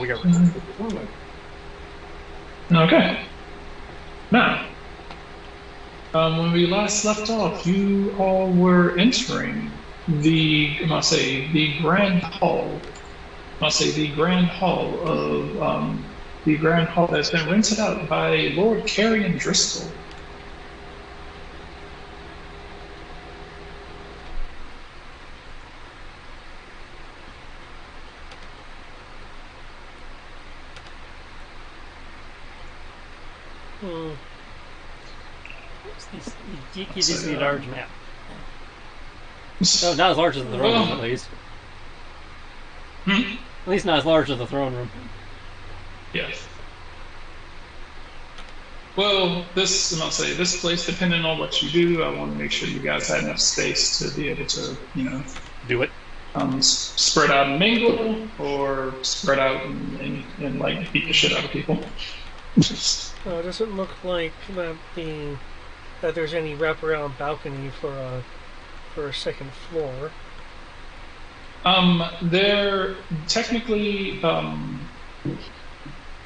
we go. Okay. Now, when we last left off, you all were entering the, I must say, the grand hall. I must say, the grand hall of the grand hall that's been rented out by Lord Carrion Driscoll. You just need a large map. No, not as large as the throne room, at least. At least not as large as the throne room. Yes. Well, this, I must say, this place, depending on what you do, I want to make sure you guys had enough space to be able to, do it. Spread out and mingle, or spread out and like beat the shit out of people. It doesn't look like that there's any wraparound balcony for a second floor. There technically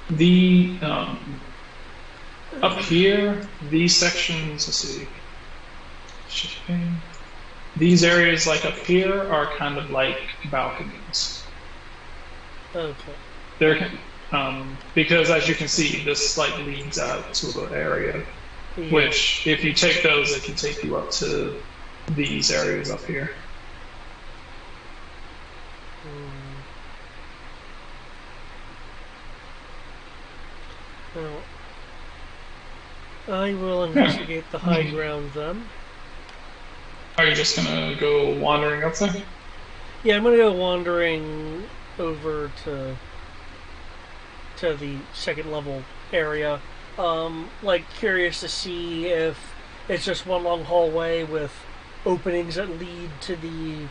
the up here these sections. Let's see. Shipping. These areas like up here are kind of like balconies. Okay. They're because as you can see, this like leads out to an area, Yeah. which if you take those, it can take you up to these areas up here. Well, I will investigate the high ground then. Are you just gonna go wandering up there? Yeah, I'm gonna go wandering over to the second level area. Like curious to see if it's just one long hallway with openings that lead to the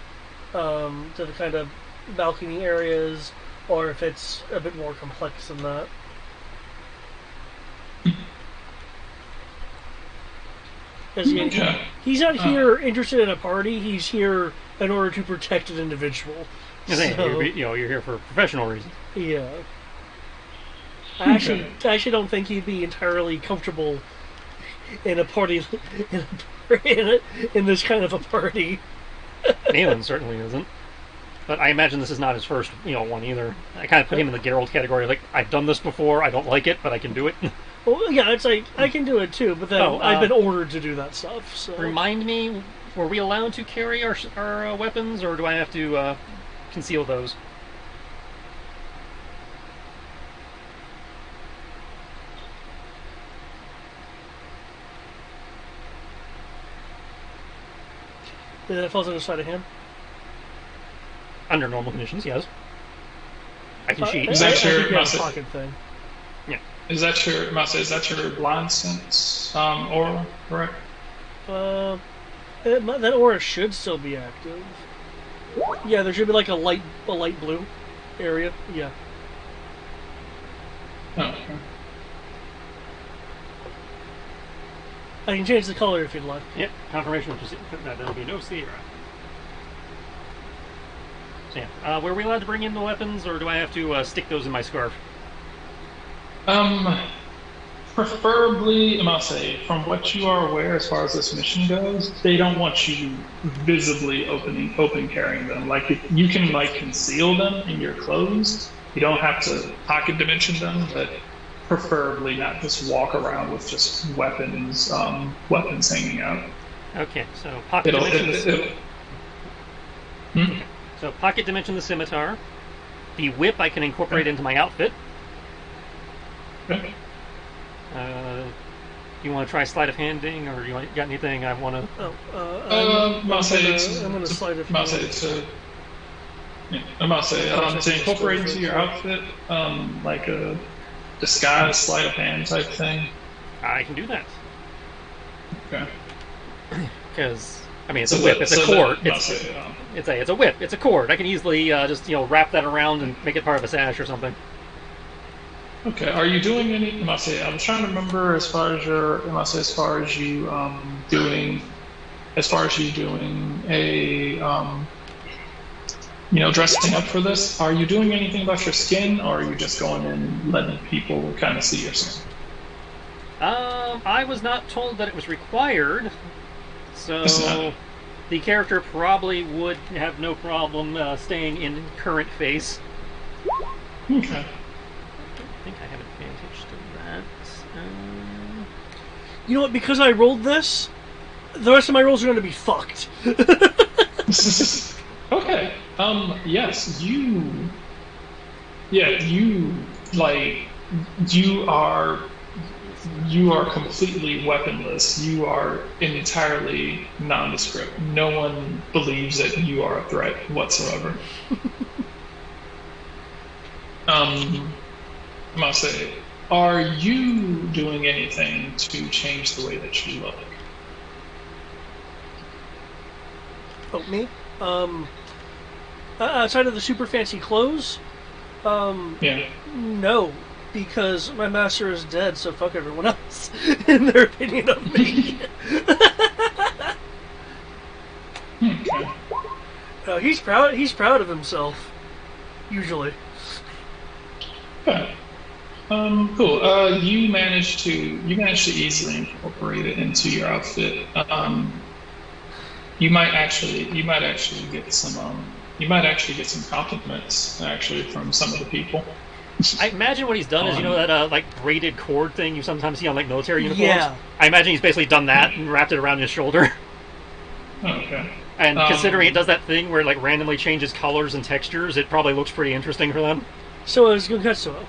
kind of balcony areas, or if it's a bit more complex than that. Okay. He's not here interested in a party. He's here in order to protect an individual. So, you're here for professional reasons. Yeah. I actually don't think he'd be entirely comfortable in a party in this kind of a party. Nayland certainly isn't. But I imagine this is not his first, one either. I kind of put him in the Geralt category. Like, I've done this before. I don't like it, but I can do it. Well, yeah, it's like I can do it too, but then I've been ordered to do that stuff. So. Remind me, were we allowed to carry our weapons, or do I have to conceal those? Did that fall to the side of him? Under normal conditions, yes. I can cheat. Is that your pocket thing? Yeah. Is that your blind sense aura, correct? That aura should still be active. Yeah, there should be like a light blue area. Yeah. Oh, okay. I can change the color if you'd like. Yep, confirmation. There'll be no Sierra. So yeah, were we allowed to bring in the weapons, or do I have to stick those in my scarf? Preferably, I must say, from what you are aware as far as this mission goes, they don't want you visibly open carrying them. Like you can like conceal them in your clothes. You don't have to pocket dimension them, but preferably not just walk around with just weapons hanging out. Okay, so pocket dimension. Hmm? So pocket dimension the scimitar. The whip I can incorporate into my outfit. Okay. You want to try sleight of handing, or you got anything I want to? I'm gonna slide it. To incorporate into your outfit, like a disguise sleight of hand type thing. I can do that. Okay. Because it's a whip. It's a cord. It's a whip. It's a cord. I can easily just wrap that around and make it part of a sash or something. Okay. Are you doing any? I was trying to remember as far as you doing a dressing up for this, are you doing anything about your skin, or are you just going and letting people kind of see your skin? I was not told that it was required, It's not. so the character probably would have no problem staying in current face. Okay. I think I have advantage to that. You know what? Because I rolled this, the rest of my rolls are going to be fucked. Okay. Yes, Yeah, like, you are. You are completely weaponless. You are entirely nondescript. No one believes that you are a threat whatsoever. I must say, are you doing anything to change the way that you look? Oh, me? Outside of the super fancy clothes, Yeah. no, because my master is dead, so fuck everyone else in their opinion of me. Okay. He's proud. He's proud of himself. Usually. Okay. Cool. You managed to easily incorporate it into your outfit. You might actually get some compliments actually from some of the people. I imagine what he's done is, that like braided cord thing you sometimes see on like military uniforms. Yeah. I imagine he's basically done that and wrapped it around his shoulder. Okay. And considering it does that thing where it like randomly changes colors and textures, it probably looks pretty interesting for them. So it's Gunketsuo.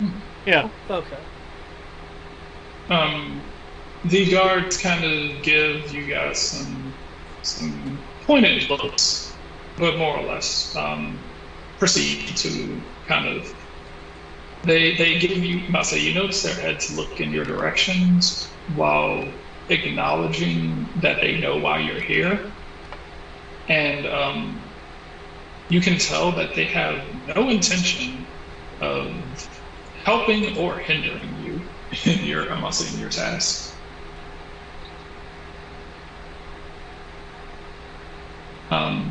Yeah. Okay. The guards kind of give you guys some pointed looks, but more or less proceed to kind of. They give you. Must say you notice their heads look in your directions while acknowledging that they know why you're here, and you can tell that they have no intention of helping or hindering you in your, I must say, in your task.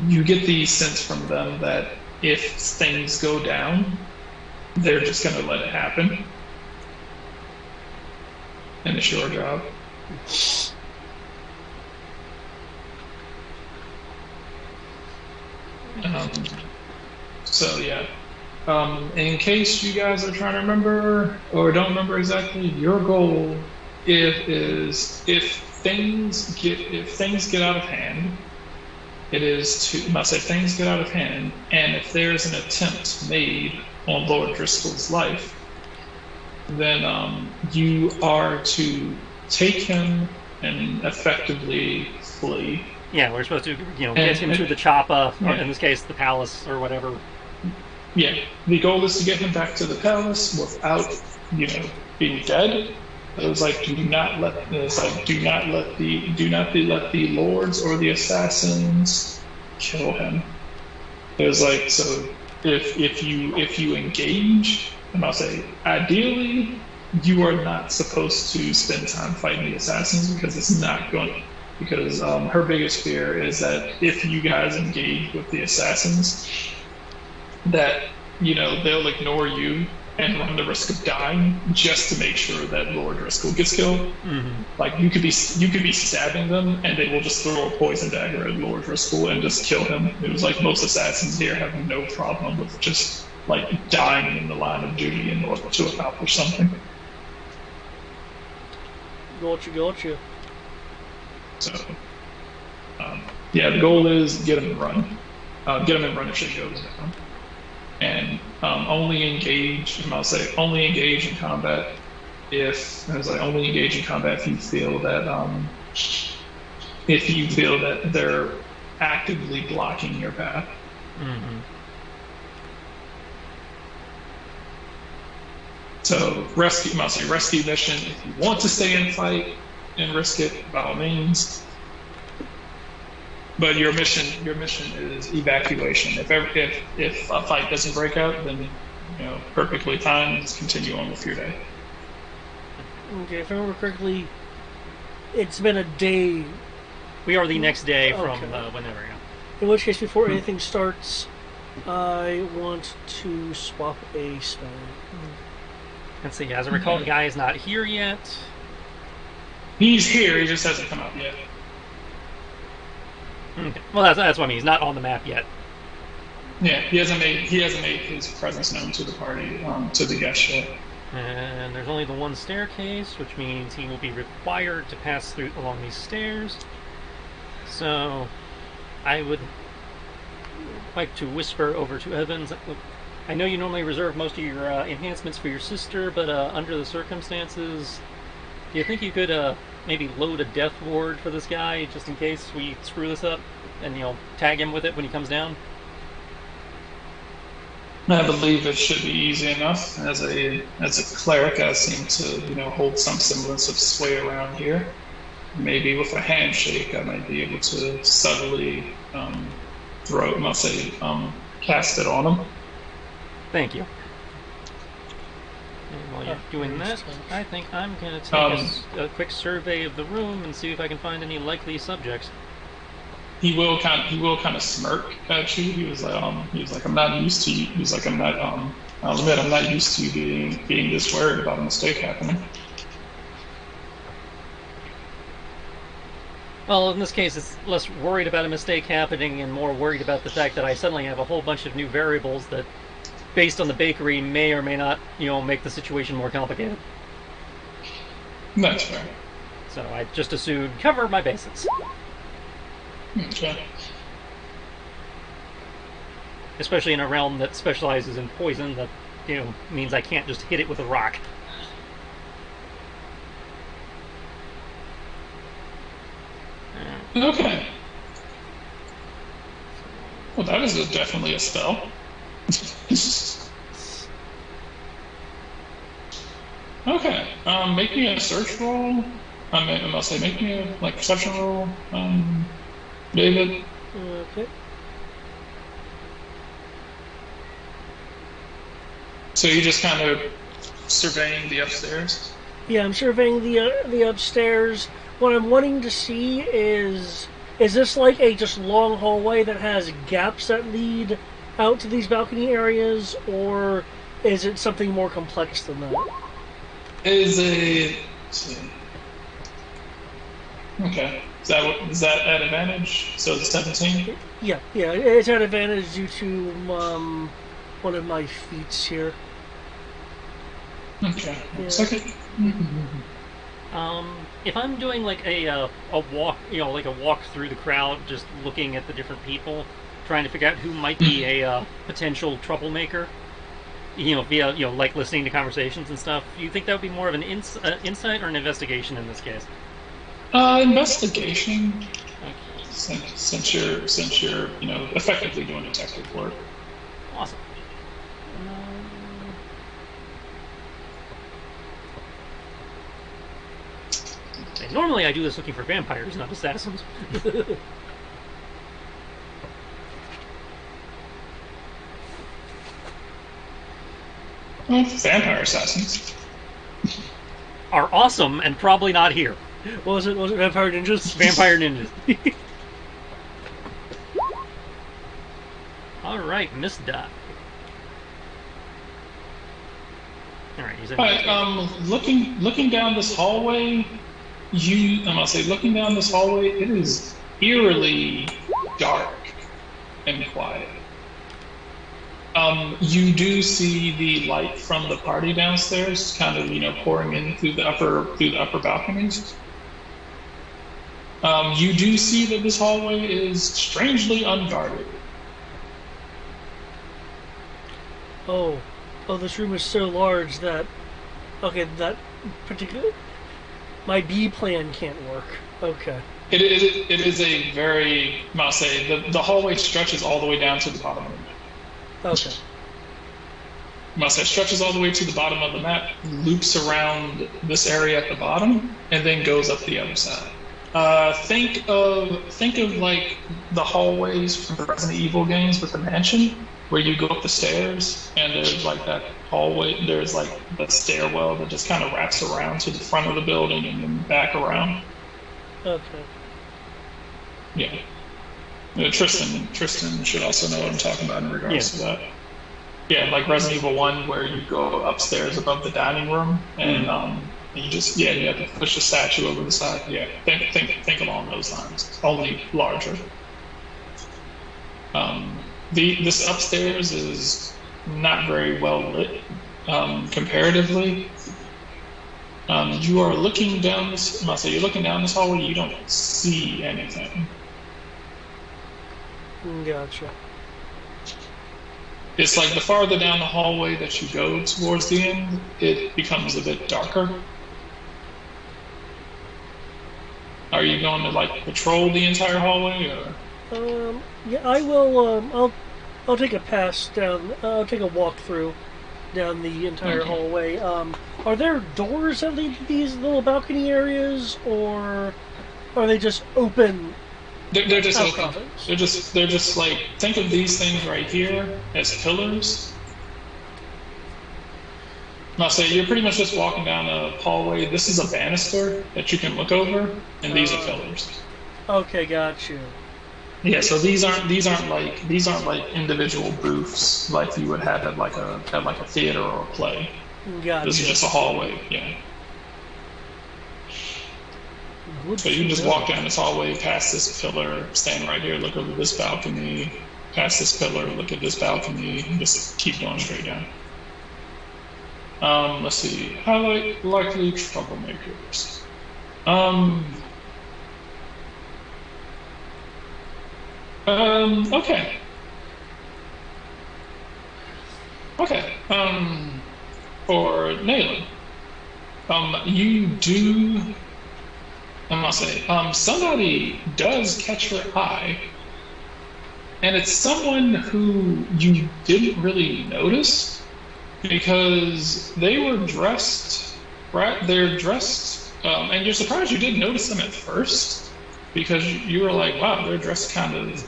You get the sense from them that if things go down, they're just going to let it happen, and it's your job. So yeah. In case you guys are trying to remember or don't remember exactly, your goal if things get out of hand, it is to must say things get out of hand, and if there's an attempt made on Lord Driscoll's life, then you are to take him and effectively flee. Yeah, we're supposed to, get him to the choppa, or in this case, the palace or whatever. Yeah, the goal is to get him back to the palace without, being dead. It was like do not let the lords or the assassins kill him. It was like, so if you engage, and I'll say ideally you are not supposed to spend time fighting the assassins because it's not going. Because her biggest fear is that if you guys engage with the assassins, that they'll ignore you and run the risk of dying just to make sure that Lord Driscoll gets killed. Mm-hmm. Like you could be stabbing them and they will just throw a poison dagger at Lord Driscoll and just kill him. It was like most assassins here have no problem with just like dying in the line of duty in order to accomplish something. Gotcha. So the goal is get him to run. Get him and run if shit goes down. And only engage in combat if you feel that they're actively blocking your path. Mm-hmm. So rescue mission. If you want to stay and fight and risk it, by all means. But your mission is evacuation. If a fight doesn't break out, then perfectly fine. Just continue on with your day. Okay, if I remember correctly, it's been a day. We are the next day from Okay. whenever. In which case, before anything starts, I want to swap a spell. Let's see. As I recall, the guy is not here yet. He's here. He just hasn't come up yet. Okay. Well, that's what I mean. He's not on the map yet. Yeah, he hasn't made his presence known to the party, to the guest yet. And there's only the one staircase, which means he will be required to pass through along these stairs. So, I would like to whisper over to Evans. I know you normally reserve most of your enhancements for your sister, but under the circumstances, do you think you could maybe load a death ward for this guy, just in case we screw this up, and tag him with it when he comes down? I believe it should be easy enough. As a cleric, I seem to hold some semblance of sway around here. Maybe with a handshake, I might be able to subtly cast it on him. Thank you. And while you're doing that, I think I'm going to take a quick survey of the room and see if I can find any likely subjects. He will kind of smirk at you. He was like, I'm not used to you. He's like, I'll admit, I'm not used to you being this worried about a mistake happening. Well, in this case, it's less worried about a mistake happening and more worried about the fact that I suddenly have a whole bunch of new variables that, based on the bakery, may or may not, make the situation more complicated. That's fair. So I just assumed cover my bases. Okay. Especially in a realm that specializes in poison, that means I can't just hit it with a rock. Okay. Well, that is definitely a spell. Okay. Make me a search roll. I'll say make me a perception roll. David. Okay. So you just kind of surveying the upstairs? Yeah, I'm surveying the upstairs. What I'm wanting to see is this like a just long hallway that has gaps that lead out to these balcony areas, or is it something more complex than that? Let's see. Okay. Is that at advantage? So it's 17? Yeah, it's at advantage due to one of my feats here. Okay. Yeah. Second. If I'm doing like a walk, like a walk through the crowd, just looking at the different people, trying to figure out who might be a potential troublemaker, via like listening to conversations and stuff, do you think that would be more of an insight or an investigation in this case? Investigation. Okay. Since you're effectively doing detective work. Awesome. Normally I do this looking for vampires, not assassins. Well, vampire assassins are awesome and probably not here. Was it vampire ninjas? Vampire ninjas. Alright, Miss Dot. Alright, he's in. Looking down this hallway, looking down this hallway, it is eerily dark and quiet. You do see the light from the party downstairs, kind of pouring in through the upper balconies. You do see that this hallway is strangely unguarded. Oh, this room is so large that that particular my B plan can't work. Okay. It is a very, I'll say, the hallway stretches all the way down to the bottom of the map. Okay. It stretches all the way to the bottom of the map, loops around this area at the bottom, and then goes up the other side. Think of like the hallways from the Resident Evil games with the mansion, where you go up the stairs and there's like that hallway. There's like the stairwell that just kind of wraps around to the front of the building and then back around. Okay. Yeah. Tristan should also know what I'm talking about in Yeah. regards to that. Yeah, like Resident Evil 1, where you go upstairs above the dining room, and you just you have to push the statue over the side. Yeah, think along those lines. Only larger. This upstairs is not very well lit, comparatively. You are looking down this. I say you're looking down this hallway. You don't see anything. Gotcha. It's like the farther down the hallway that you go towards the end, it becomes a bit darker. Are you going to like patrol the entire hallway, or? Yeah, I will. I'll take a pass down. I'll take a walk through down the entire Okay. hallway. Are there doors that lead to these little balcony areas, or are they just open They're just open. outcroppings? They're just like, think of these things right here as pillars. And I'll say you're pretty much just walking down a hallway. This is a banister that you can look over, and these are pillars. Okay, got you. Yeah, so these aren't like individual booths like you would have at like a theater or a play. Got This is you. just a hallway. Yeah. Good So you to just know. walk down this hallway, past this pillar, stand right here, look over this balcony, past this pillar, look at this balcony, and just keep going straight down. Let's see. Highlight likely troublemakers. Um, okay. Okay. For Nayland, you do. I must say, somebody does catch your eye, and it's someone who you didn't really notice because they were dressed, right? They're dressed, and you're surprised you didn't notice them at first because you were like, wow, they're dressed kind of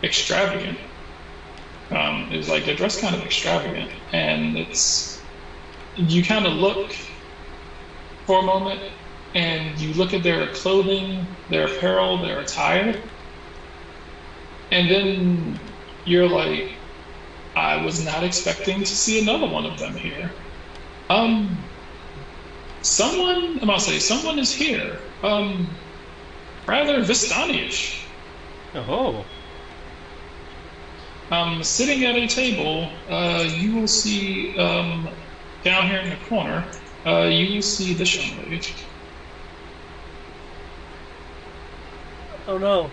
extravagant. It was like they're dressed kind of extravagant, and you kind of look for a moment and you look at their clothing, their apparel, their attire, and then you're like, I was not expecting to see another one of them here. Um, I must say, someone is here. Rather Vistani-ish. Oh. Sitting at a table, you will see, down here in the corner, you will see this young lady. Oh no.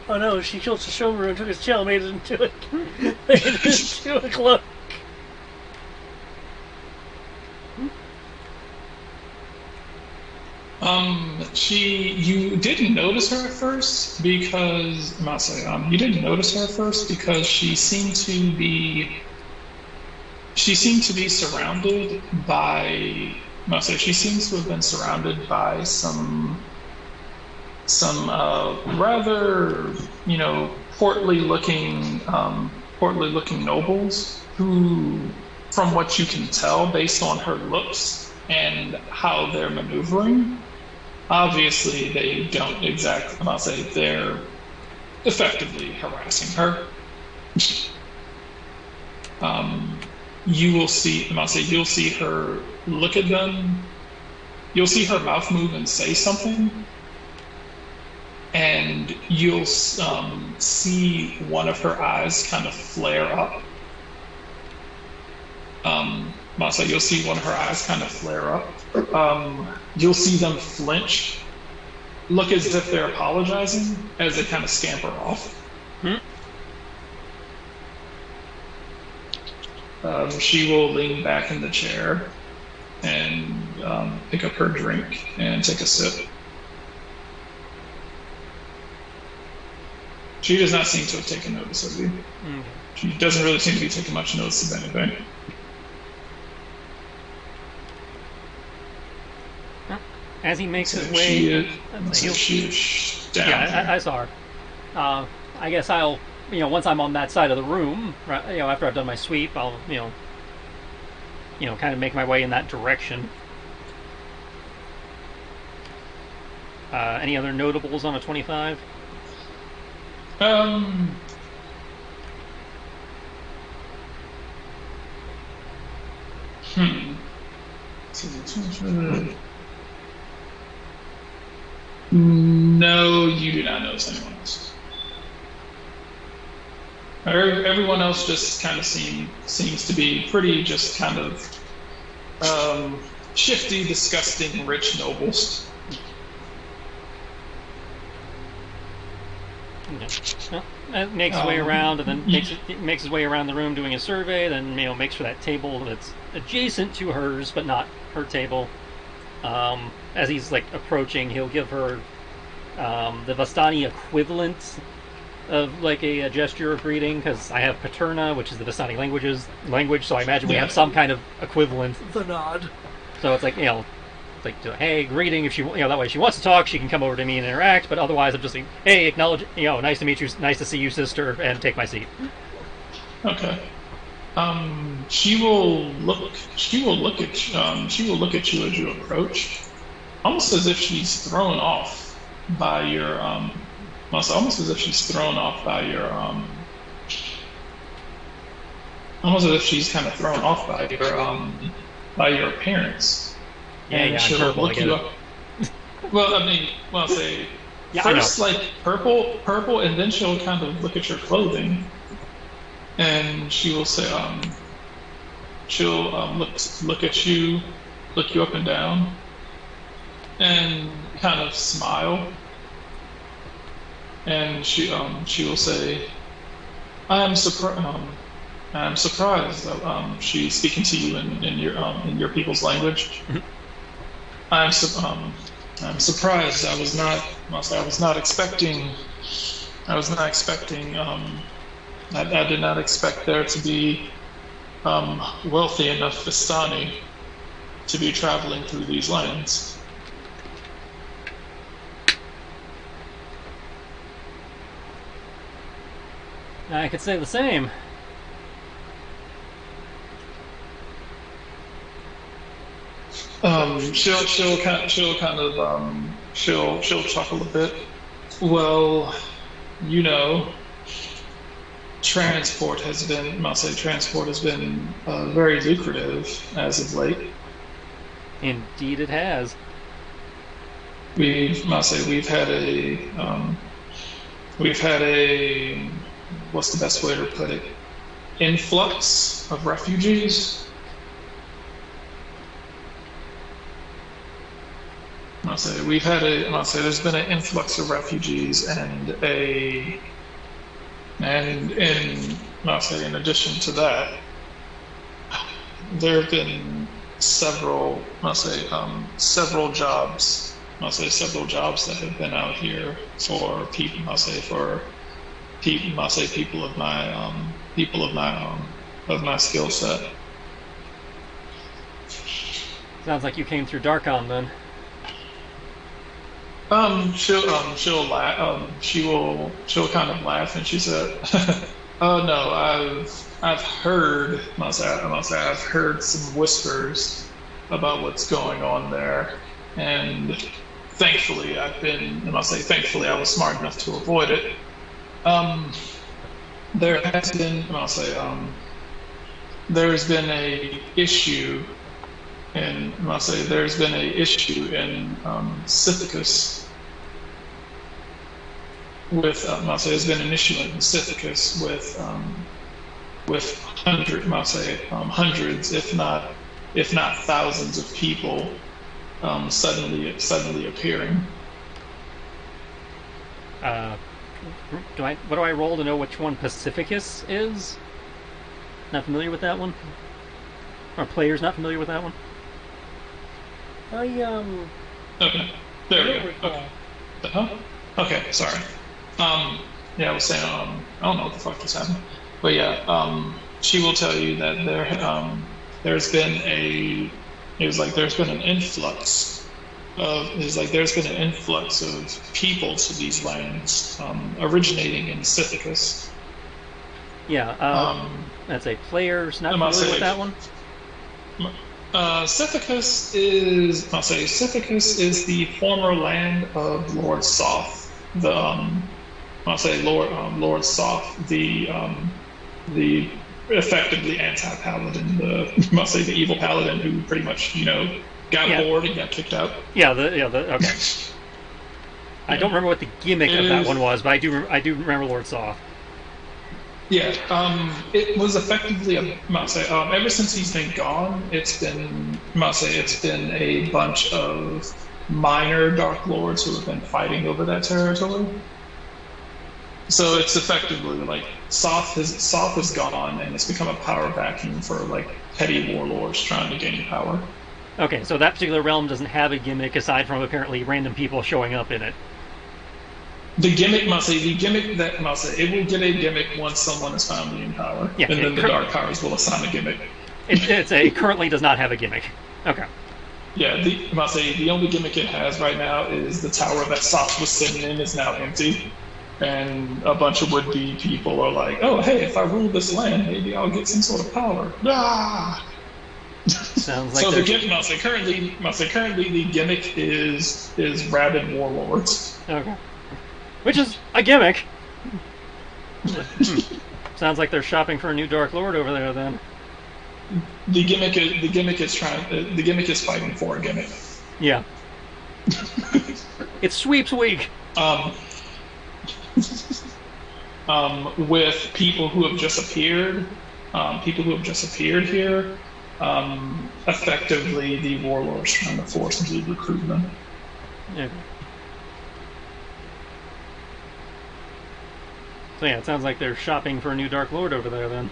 Oh no, she killed Shishomaru and took his tail and made it into made it into a cloak. You didn't notice her at first because, I'm not saying, you didn't notice her at first because she seemed to be surrounded by, I'm not saying, she seems to have been surrounded by some rather, portly looking nobles who, from what you can tell based on her looks and how they're maneuvering, obviously they don't exactly, I'll say, they're effectively harassing her. You will see, I'll say, you'll see her look at them, you'll see her mouth move and say something, and you'll see one of her eyes kind of flare up. So you'll see one of her eyes kind of flare up. You'll see them flinch, look as if they're apologizing as they kind of scamper off. Hmm? She will lean back in the chair and pick up her drink and take a sip. She does not seem to have taken notice of you. Okay. She doesn't really seem to be taking much notice of anything. As he makes his So way, she is down. yeah, here. I saw her. I guess I'll, once I'm on that side of the room, right, after I've done my sweep, I'll, kind of make my way in that direction. Any other notables on a 25? Um. Hmm. No, you do not notice anyone else. Everyone else just kind of seems to be pretty just kind of shifty, disgusting, rich nobles. Okay. Well, makes his way around, and then makes his way around the room doing a survey. Then makes for that table that's adjacent to hers, but not her table. As he's like approaching, he'll give her the Vastani equivalent of like a gesture of greeting, because I have Paterna, which is the Vastani language. So I imagine we have some kind of equivalent. The nod. So it's like like, hey, greeting. If she, that way, if she wants to talk, she can come over to me and interact. But otherwise, I'm just like, hey, acknowledge, nice to meet you, nice to see you, sister, and take my seat. Okay. She will look. She will look at. She will look at you as you approach, almost as if she's thrown off by your. Almost as if she's thrown off by your. Almost as if she's kind of thrown off by your appearance. Yeah, she'll purple, look you up. Well, I mean, say yeah, first like purple, and then she'll kind of look at your clothing, and she will say, she'll look at you, look you up and down, and kind of smile, and she will say, I'm surprised. I'm surprised. She's speaking to you in your people's language. I'm surprised. I was not expecting. I did not expect there to be wealthy enough Vistani to be traveling through these lands. I could say the same. She'll chuckle a bit. Well, transport has been very lucrative as of late. Indeed, it has. We've had a what's the best way to put it? Influx of refugees. There's been an influx of refugees, and in addition to that, there have been several jobs that have been out here for people. People of my skill set. Sounds like you came through Darkon then. She'll laugh. She'll kind of laugh, and she said, "Oh no, I've heard. I've heard some whispers about what's going on there, and thankfully I was smart enough to avoid it. There has been, there's been a issue." And there's been an issue in Sithicus with there's been an issue in Sithicus with hundreds, if not thousands of people suddenly appearing. What do I roll to know which one Pacificus is? Not familiar with that one. Our players not familiar with that one. Okay, there we go. Okay. Okay, sorry. Yeah, I was saying, I don't know what the fuck just happened, but yeah, she will tell you that there's been an influx of people to these lands, originating in Sithicus. Yeah, that's a player's not familiar with that one. Sithicus is the former land of Lord Soth, I'll say Lord Soth, the effectively anti-paladin, I'll say the evil paladin who pretty much got Yeah, bored and got kicked out. okay. I don't remember what the gimmick of that one was, but I do remember Lord Soth. Yeah, it was effectively ever since he's been gone, it's been a bunch of minor Dark Lords who have been fighting over that territory. So it's effectively like Soth is gone, and it's become a power vacuum for like petty warlords trying to gain power. Okay, so that particular realm doesn't have a gimmick aside from apparently random people showing up in it. The gimmick that it will get a gimmick once someone is finally in power, Yeah, and then the Dark Powers will assign a gimmick. It currently does not have a gimmick. Okay. Yeah, the only gimmick it has right now is the tower that Soth was sitting in is now empty. And a bunch of would-be people are like, "Oh, hey, if I rule this land, maybe I'll get some sort of power." Ah! Sounds like So the gimmick, currently the gimmick is rabid warlords. Okay. Which is a gimmick. Sounds like they're shopping for a new Dark Lord over there then. The gimmick is fighting for a gimmick. Yeah. It's sweeps week. With people who have just appeared, here, effectively the warlords trying to forcibly recruit them. Okay. So yeah, it sounds like they're shopping for a new Dark Lord over there then.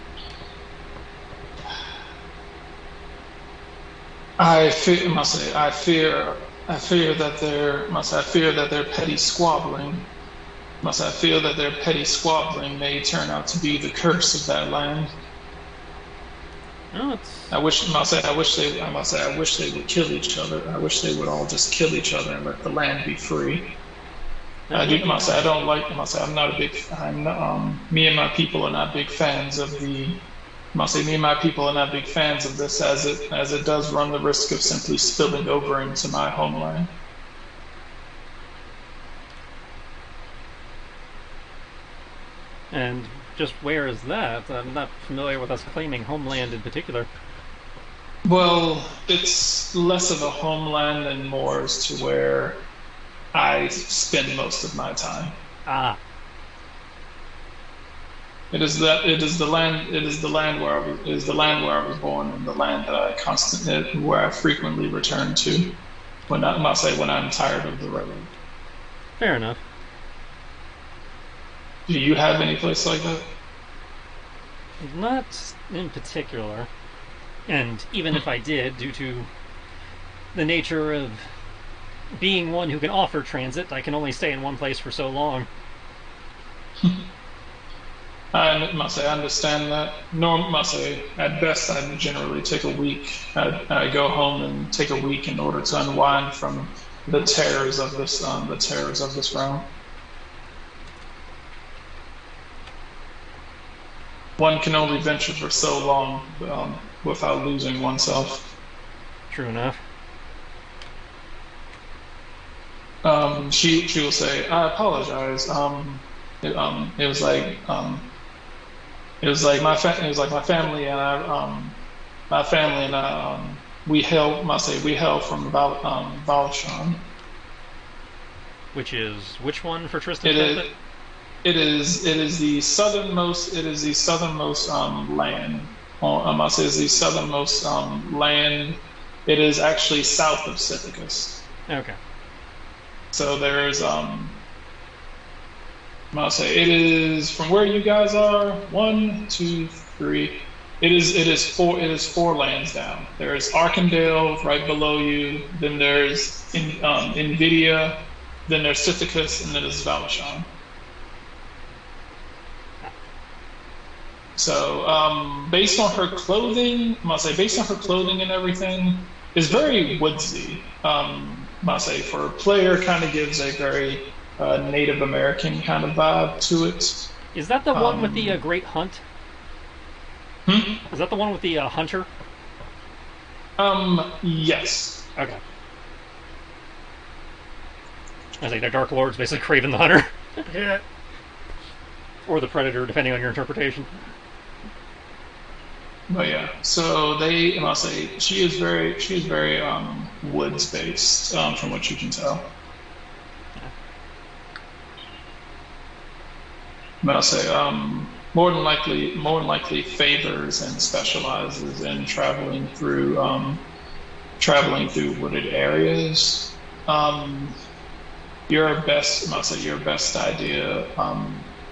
I fear that their petty squabbling. I feel that their petty squabbling may turn out to be the curse of that land. Oh, it's... I wish they would kill each other. I wish they would all just kill each other and let the land be free. I don't like. I'm not a big. Me and my people are not big fans of the. Me and my people are not big fans of this, as it does run the risk of simply spilling over into my homeland. And just where is that? I'm not familiar with us claiming homeland in particular. Well, it's less of a homeland and more as to where I spend most of my time. Ah. It is the land where I was born, and the land that where I frequently return to when I'm tired of the road. Fair enough. Do you have any place like that? Not in particular. And even if I did, due to the nature of being one who can offer transit, I can only stay in one place for so long. I understand that. At best, I generally take a week. I go home and take a week in order to unwind from the terrors of this realm. One can only venture for so long without losing oneself. True enough. She will say, "I apologize. It was like my family and I we hail from Valshan. Which is which one for Tristan? It is the southernmost land. I say it's the southernmost land. It is actually south of Sithicus. Okay. So there's it is from where you guys are, 1, 2, 3. It is four lands down. There's Arkandale right below you, then there's Invidia, then there's Sithicus, and then there's Valshan. So based on her clothing, and everything, is very woodsy. For a player, kind of gives a very Native American kind of vibe to it. Is that the one with the Great Hunt? Is that the one with the hunter? Yes. Okay. I think they're Dark Lords, basically Craven the Hunter. Yeah. or the predator, depending on your interpretation. But yeah, so I'll say she is very woods based, from what you can tell. But I'll say more than likely favors and specializes in traveling through wooded areas. Your best idea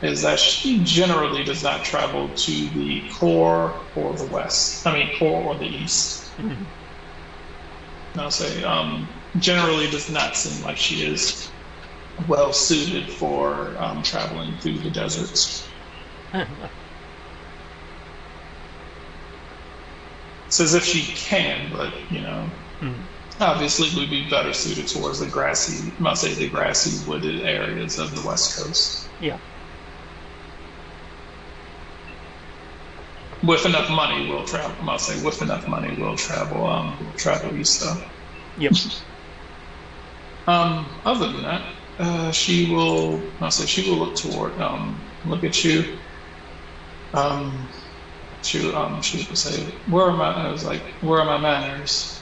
is that she generally does not travel to the core or the west. I mean, core or the east. Mhm. I'll say generally does not seem like she is well suited for traveling through the deserts. It's as if she can, but Mhm. obviously would be better suited towards the grassy wooded areas of the west coast. Yeah. With enough money, we'll travel. I'll say with enough money, we'll travel. Travel east though. Yep. Other than that, she will. I'll say she will look at you. She will say, "Where are my?" I was like, "Where are my manners?"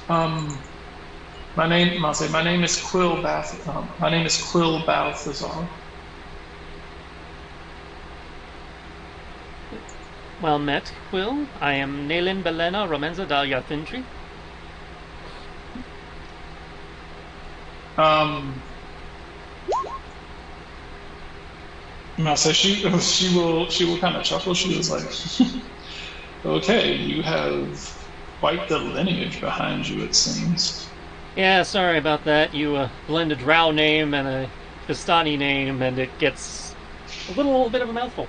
My name is Quill Bath. My name is Quill Balthazar. Well met, Quill. I am Nalin Belena Romenza Dal Yathintri. No, so she will kind of chuckle. She was like, "Okay, you have quite the lineage behind you, it seems." Yeah, sorry about that. You blend a drow name and a Vistani name, and it gets a little bit of a mouthful.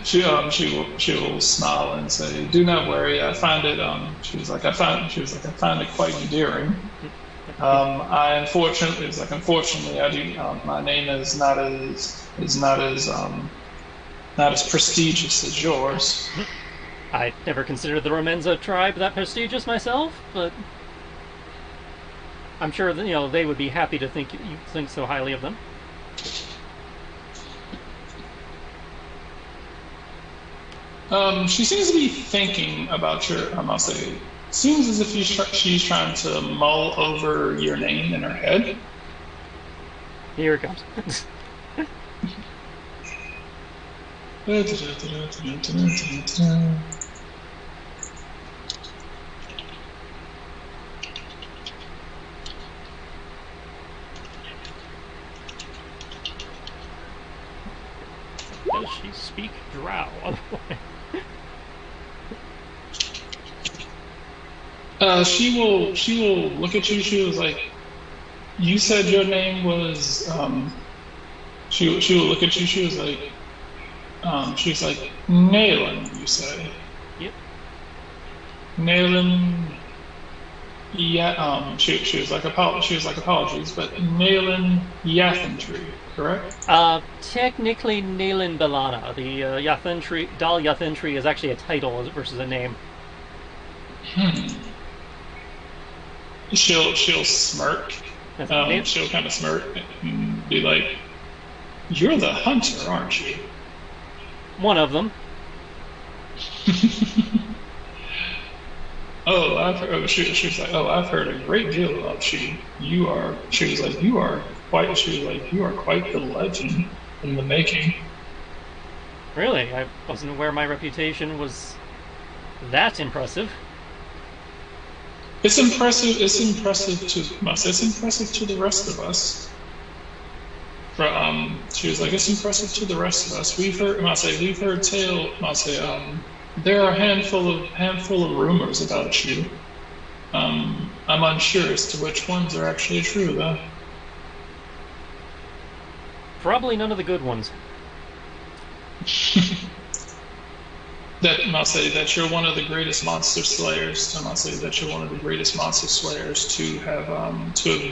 She will smile and say, "Do not worry. I find it." I find it quite endearing. Unfortunately, I do. My name is not as prestigious as yours. I never considered the Romenza tribe that prestigious myself, but I'm sure that, they would be happy to think you think so highly of them. She seems to be thinking about your. I'll say, seems as if she's trying to mull over your name in her head. Here it comes. Does she speak drow? She will look at you. She was like, "You said your name was." She will look at you. She was like, "Nayland," you say. Yep. Nayland. Yeah. She was like apologies, but Nayland Yathentry, correct? Technically Nalin Belana. The Yathintri, Dal Yathintri is actually a title versus a name. She'll smirk. She'll kind of smirk and be like, "You're the hunter, aren't you?" One of them. She was like, "Oh, I've heard a great deal about you. She was like, you are quite the legend in the making." Really? I wasn't aware my reputation was that impressive. It's impressive. It's impressive to us. It's impressive to the rest of us. She was like, "It's impressive to the rest of us. We've heard tale. There are a handful of rumors about you. I'm unsure as to which ones are actually true, though." Probably none of the good ones. That you're one of the greatest monster slayers. That you're one of the greatest monster slayers to have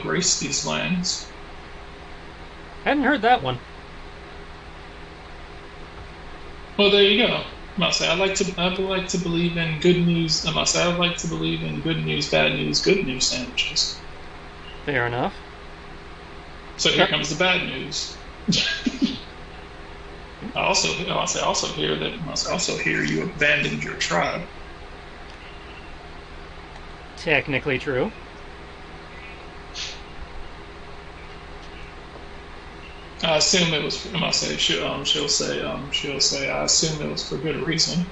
graced these lands. Hadn't heard that one. Well, there you go. I like to believe in good news. I like to believe in good news, bad news, good news sandwiches. Fair enough. So here comes the bad news. I also hear you abandoned your tribe. Technically true. I assume it was. I must say, she'll say, I assume it was for good reason.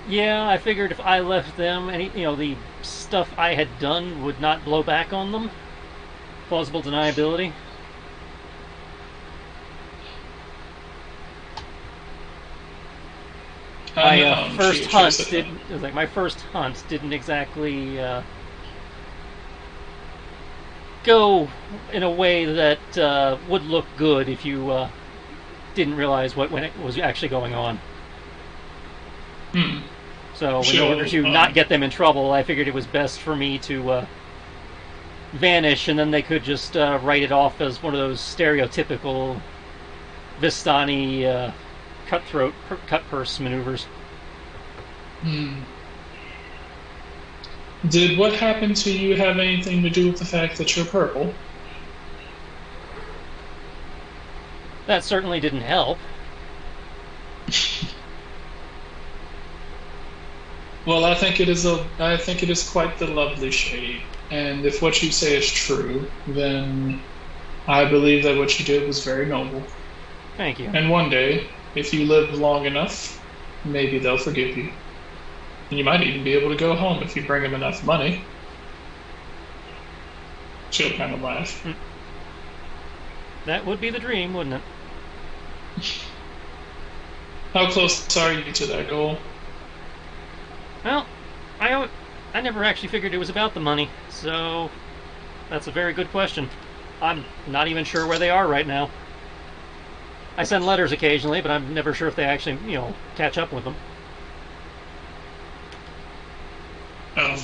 Yeah, I figured if I left them, the stuff I had done would not blow back on them. Plausible deniability. My first hunt didn't. It was like my first hunt didn't exactly go in a way that would look good if you didn't realize what was actually going on. Hmm. So, in order to not get them in trouble, I figured it was best for me to vanish, and then they could just write it off as one of those stereotypical Vistani cutthroat, cut purse maneuvers. Hmm. Did what happened to you have anything to do with the fact that you're purple? That certainly didn't help. Well, I think it is quite the lovely shade. And if what you say is true, then I believe that what you did was very noble. Thank you. And one day, if you live long enough, maybe they'll forgive you. And you might even be able to go home if you bring them enough money. She'll kind of laugh. That would be the dream, wouldn't it? How close are you to that goal? Well, I never actually figured it was about the money, so that's a very good question. I'm not even sure where they are right now. I send letters occasionally, but I'm never sure if they actually, catch up with them. Um,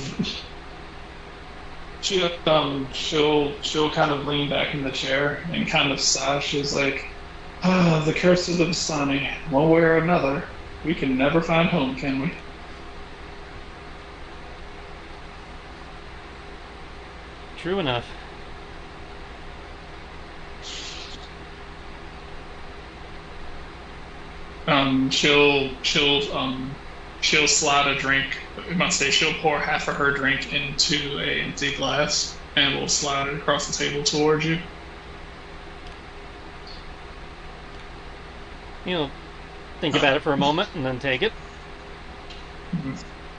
she'll kind of lean back in the chair and kind of sigh. She's like, "Ah, the curse of the Vistani. One way or another, we can never find home, can we?" True enough. She'll slide a drink. I must say, she'll pour half of her drink into a empty glass and will slide it across the table towards you. Think about it for a moment and then take it.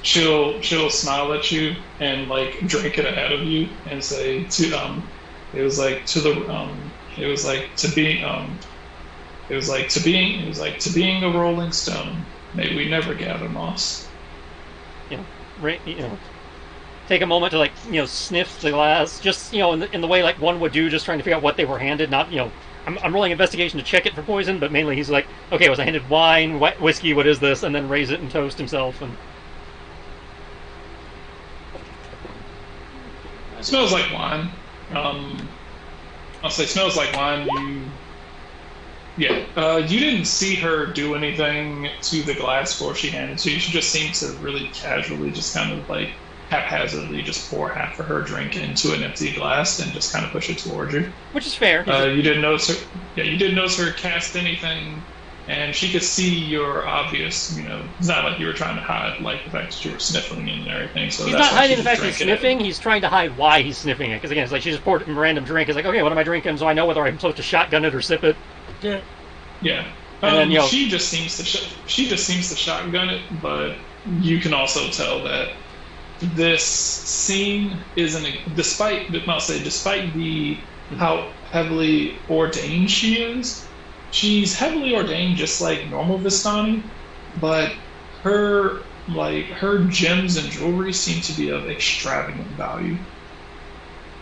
She'll smile at you and like drink it ahead of you and say it was like to the it was like to being to being a rolling stone. May we never gather moss. Take a moment to sniff the glass, just in the way like one would do, just trying to figure out what they were handed. Not I'm rolling investigation to check it for poison, but mainly he's like, okay, was I handed wine, whiskey? What is this? And then raise it and toast himself. And it smells like wine. I'll say smells like wine. You didn't see her do anything to the glass before she handed it to you. She just seemed to really casually, just kind of like haphazardly, just pour half of her drink into an empty glass and just kind of push it towards you. Which is fair. You didn't notice her. Yeah, you didn't notice her cast anything, and she could see your obvious. It's not like you were trying to hide like the fact that you were sniffing it and everything. So he's not hiding the fact that he's sniffing. He's trying to hide why he's sniffing it. Because again, it's like she just poured a random drink. It's like, okay, what am I drinking? So I know whether I'm supposed to shotgun it or sip it. Yeah. Yeah. And then, she just seems to shotgun it, but you can also tell that this scene isn't, despite the how heavily ordained she is. She's heavily ordained just like normal Vistani, but her gems and jewelry seem to be of extravagant value.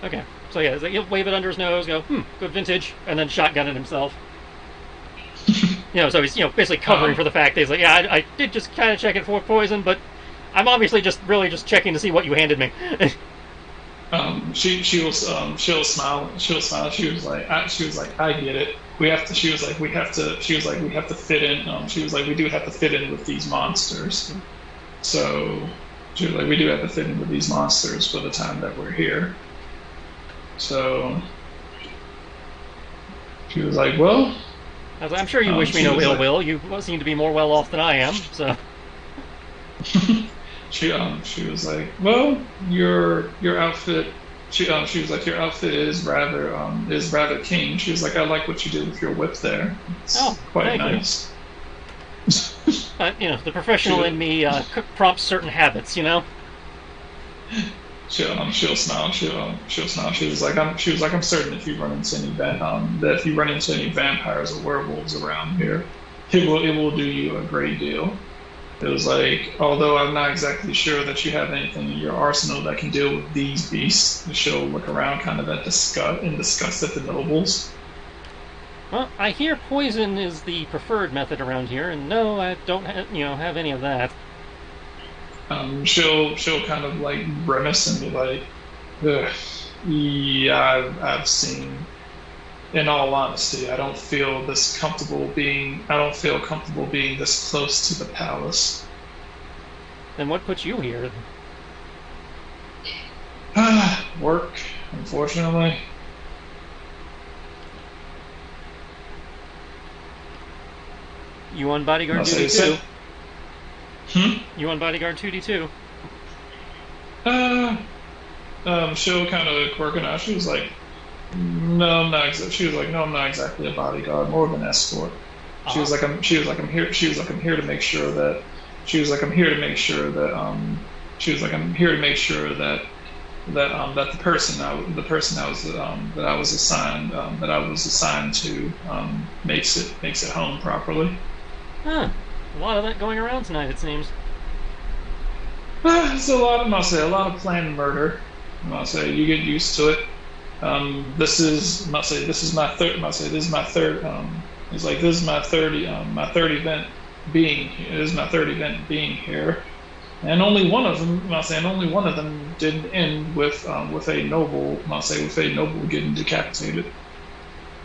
Okay. So yeah, it's like he'll wave it under his nose, go, good vintage, and then shotgun it himself. So he's basically covering for the fact that he's like, yeah, I did just kind of check it for poison, but I'm obviously just checking to see what you handed me. She'll smile. She was like, I get it. We have to fit in. She was like, we do have to fit in with these monsters. So she was like, we do have to fit in with these monsters for the time that we're here. So She was like, well, I'm sure you wish me she no was ill like, will. You seem to be more well off than I am, so. she was like, well, your outfit. She was like, your outfit is rather keen. She was like, I like what you did with your whip there. Oh, It's quite thank you. nice. The professional in me prompts certain habits, you know? She'll smile. She'll smile. She was like, I'm certain if you run into any that if you run into any vampires or werewolves around here, it will do you a great deal. It was like, although I'm not exactly sure that you have anything in your arsenal that can deal with these beasts. She'll look around, kind of at disgust at the nobles. Well, I hear poison is the preferred method around here, and no, I don't have any of that. She'll kind of like grimace and be like, ugh, yeah, I've seen. In all honesty, I don't feel comfortable being this close to the palace. Then what put you here? Work, unfortunately. You on bodyguard I'll say duty too? so. Hmm? You on bodyguard duty too? Uh, she'll kind of quirk an eye. She was like, no, I'm not. She was like, no, I'm not exactly a bodyguard, more of an escort. Uh-huh. I'm here. She was like, I'm here to make sure that. She was like, I'm here to make sure that. She was like, I'm here to make sure that that the person that I was assigned to makes it home properly. Huh. A lot of that going around tonight, it seems. It's a lot of, I'll say, a lot of planned murder. I'll say you get used to it. This is my third. I'll say this is my third. It's like this is my third event being here. This is my third event being here, and only one of them. I'll say, and only one of them didn't end with a noble. I'll say with a noble getting decapitated.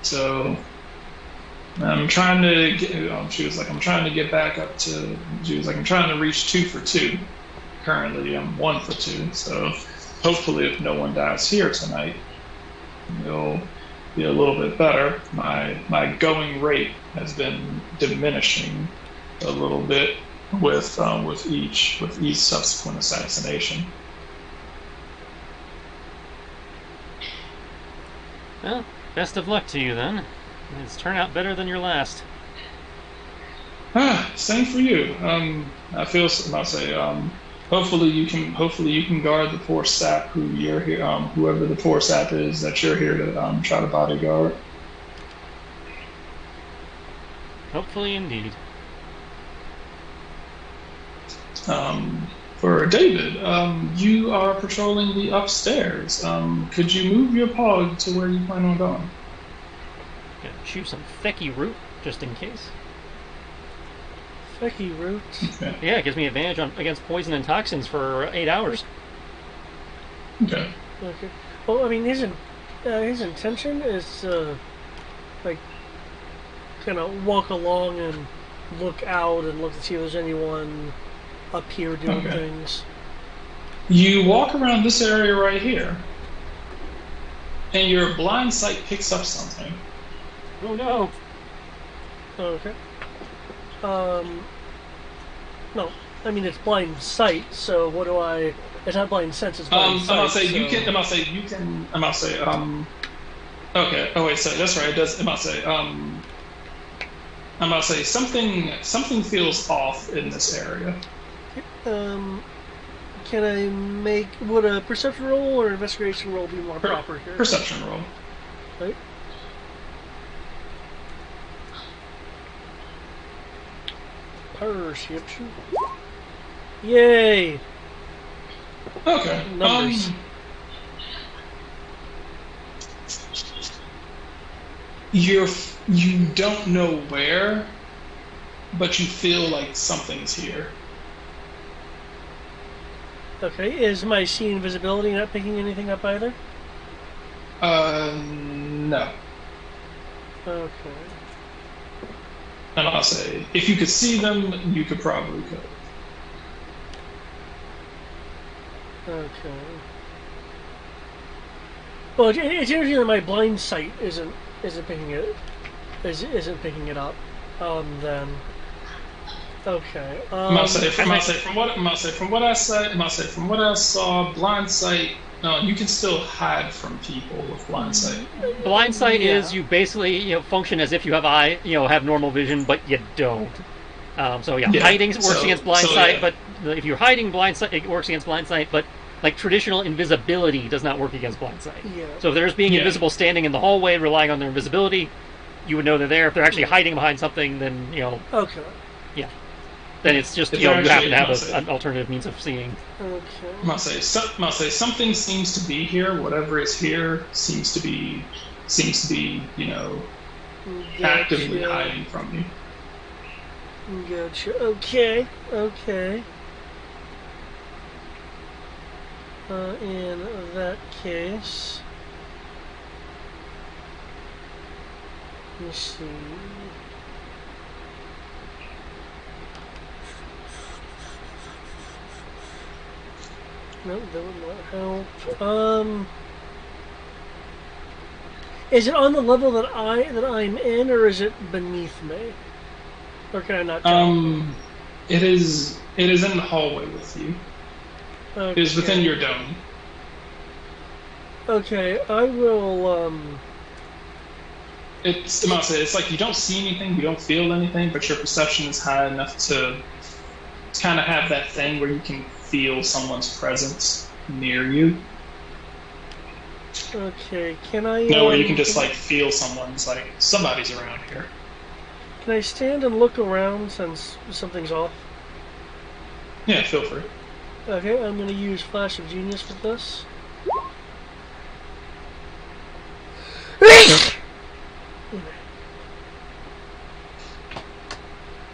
So I'm trying to get. She was like, I'm trying to get back up to. She was like, I'm trying to reach 2 for 2. Currently, I'm 1 for 2. So hopefully, if no one dies here tonight, it'll be a little bit better. My going rate has been diminishing a little bit with each subsequent assassination. Well, best of luck to you then. It's turned out better than your last. Same for you. I feel. I'll say. Hopefully you can guard the poor sap who you're here. Whoever the poor sap is that you're here to try to bodyguard. Hopefully, indeed. For David, you are patrolling the upstairs. Could you move your pog to where you plan on going? Gonna chew some fecky root just in case. Fecky root. Okay. Yeah, it gives me advantage against poison and toxins for 8 hours. Okay. Okay. Well, I mean, his intention is like kind of walk along and look out and look to see if there's anyone up here doing Okay. things. You walk around this area right here, and your blind sight picks up something. Oh no! Okay. No, I mean it's blind sight. So what do I? It's not blind sense. It's blind sight. I'm gonna say so... you can. I'm gonna say you can. I'm gonna say. Okay. Oh wait. So that's right. It does. I'm gonna say. I'm gonna say something. Something feels off in this area. Can I make would a perception roll or investigation roll be more proper here? Perception roll. Right. Perception. Yay! Okay. Numbers. You don't know where, but you feel like something's here. Okay, is my seeing invisibility not picking anything up either? No. Okay. And I'll say, if you could see them, you could probably could. Okay. Well, it's interesting that my blind sight isn't picking it isn't picking it up. Then okay. From what I saw, blind sight. You can still hide from people with blind sight. Blind sight Yeah. is you basically function as if you have have normal vision, but you don't. So Yeah, hiding works against blind sight, yeah. but if you're hiding blind sight, it works against blind sight. But like traditional invisibility does not work against blind sight. Yeah. So if there's being Yeah. invisible, standing in the hallway, relying on their invisibility, you would know they're there. If they're actually hiding behind something, then Okay. then it's just If you they're happen to actually- have an alternative means of seeing. Okay. Must say something seems to be here. Whatever is here seems to be actively Gotcha. hiding from you. Gotcha. Okay. Okay. In that case, let me see. No, that would not help. Is it on the level that I'm in, or is it beneath me? Or can I not tell? It is in the hallway with you. It is within your dome. Okay, I will. It's like you don't see anything, you don't feel anything, but your perception is high enough to kind of have that thing where you can feel someone's presence near you. Okay, can I? Where you can just like feel someone's like somebody's around here. Can I stand and look around since something's off? Yeah, feel free. Okay, I'm gonna use Flash of Genius with this.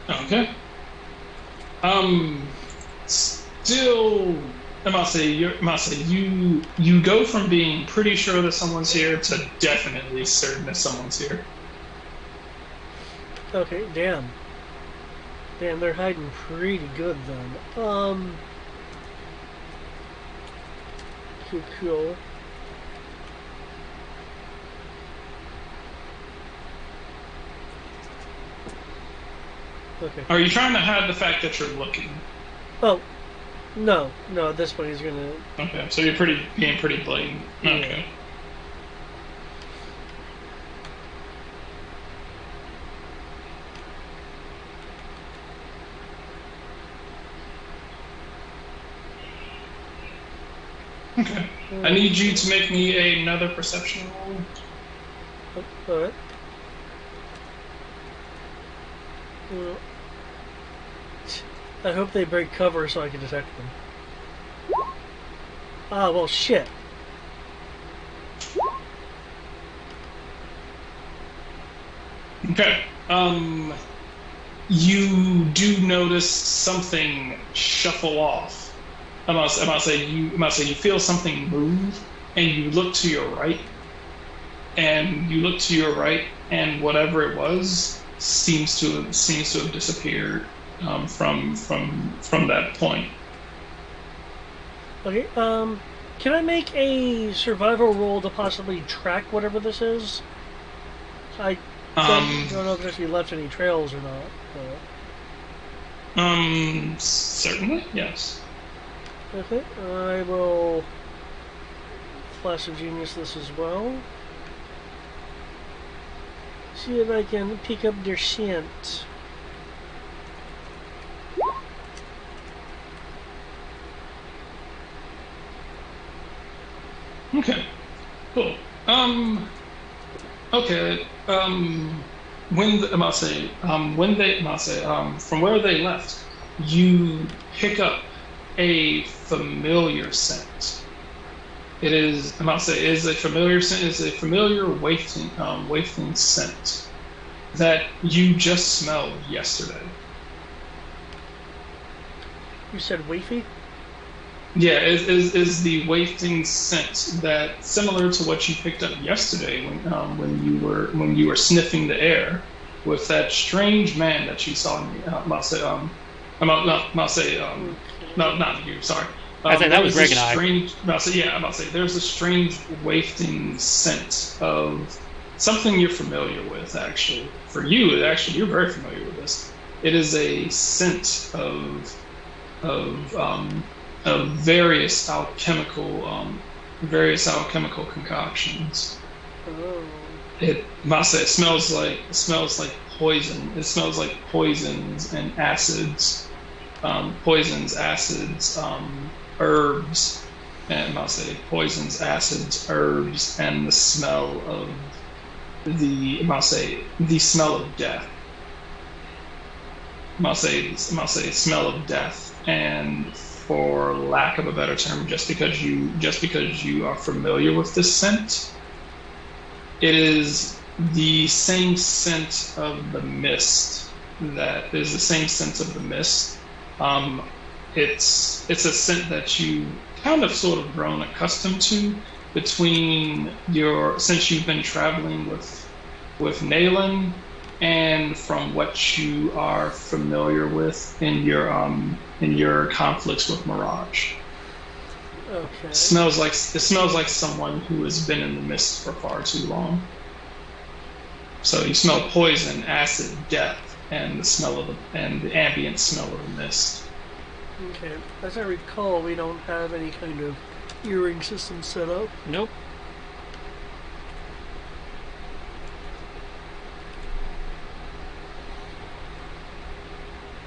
Okay. Still, you go from being pretty sure that someone's here to definitely certain that someone's here. Okay, damn. Damn, they're hiding pretty good then. Cool. Okay. Are you trying to hide the fact that you're looking? Oh, no. At this point he's gonna... Okay, so you're being pretty blatant. Okay. Okay. I need you to make me another perception roll. Alright. Well, I hope they break cover so I can detect them. Ah, well, shit. Okay. You do notice something shuffle off. I must say you feel something move, and you look to your right, and whatever it was seems to have disappeared from that point. Okay, can I make a survival roll to possibly track whatever this is? I don't know if he left any trails or not. Certainly, yes. Okay, I will Flash of Genius this as well. See if I can pick up their scent. Okay, cool. Okay. From where they left, you pick up a familiar scent. It is a familiar scent. It's a familiar wafting scent that you just smelled yesterday. You said wafy? Yeah, is the wafting scent that similar to what you picked up yesterday when you were sniffing the air with that strange man that you saw in the not you, sorry. I said that was Greg and I. There's a strange wafting scent of something you're familiar with. Actually, for you, actually, you're very familiar with this. It is a scent of various alchemical concoctions. Oh. It smells like poison. It smells like poisons and acids, herbs, and I'll say poisons, acids, herbs, and the smell of the smell of death. I'll say smell of death, and for lack of a better term, just because you are familiar with this scent, it is the same scent of the mist that is the same scent of the mist. Um, it's a scent that you kind of sort of grown accustomed to between your since you've been traveling with Nayland and from what you are familiar with in your conflicts with Mirage. Okay. It smells like someone who has been in the mist for far too long. So you smell poison, acid, death, and the ambient smell of the mist. Okay. As I recall, we don't have any kind of earring system set up. Nope.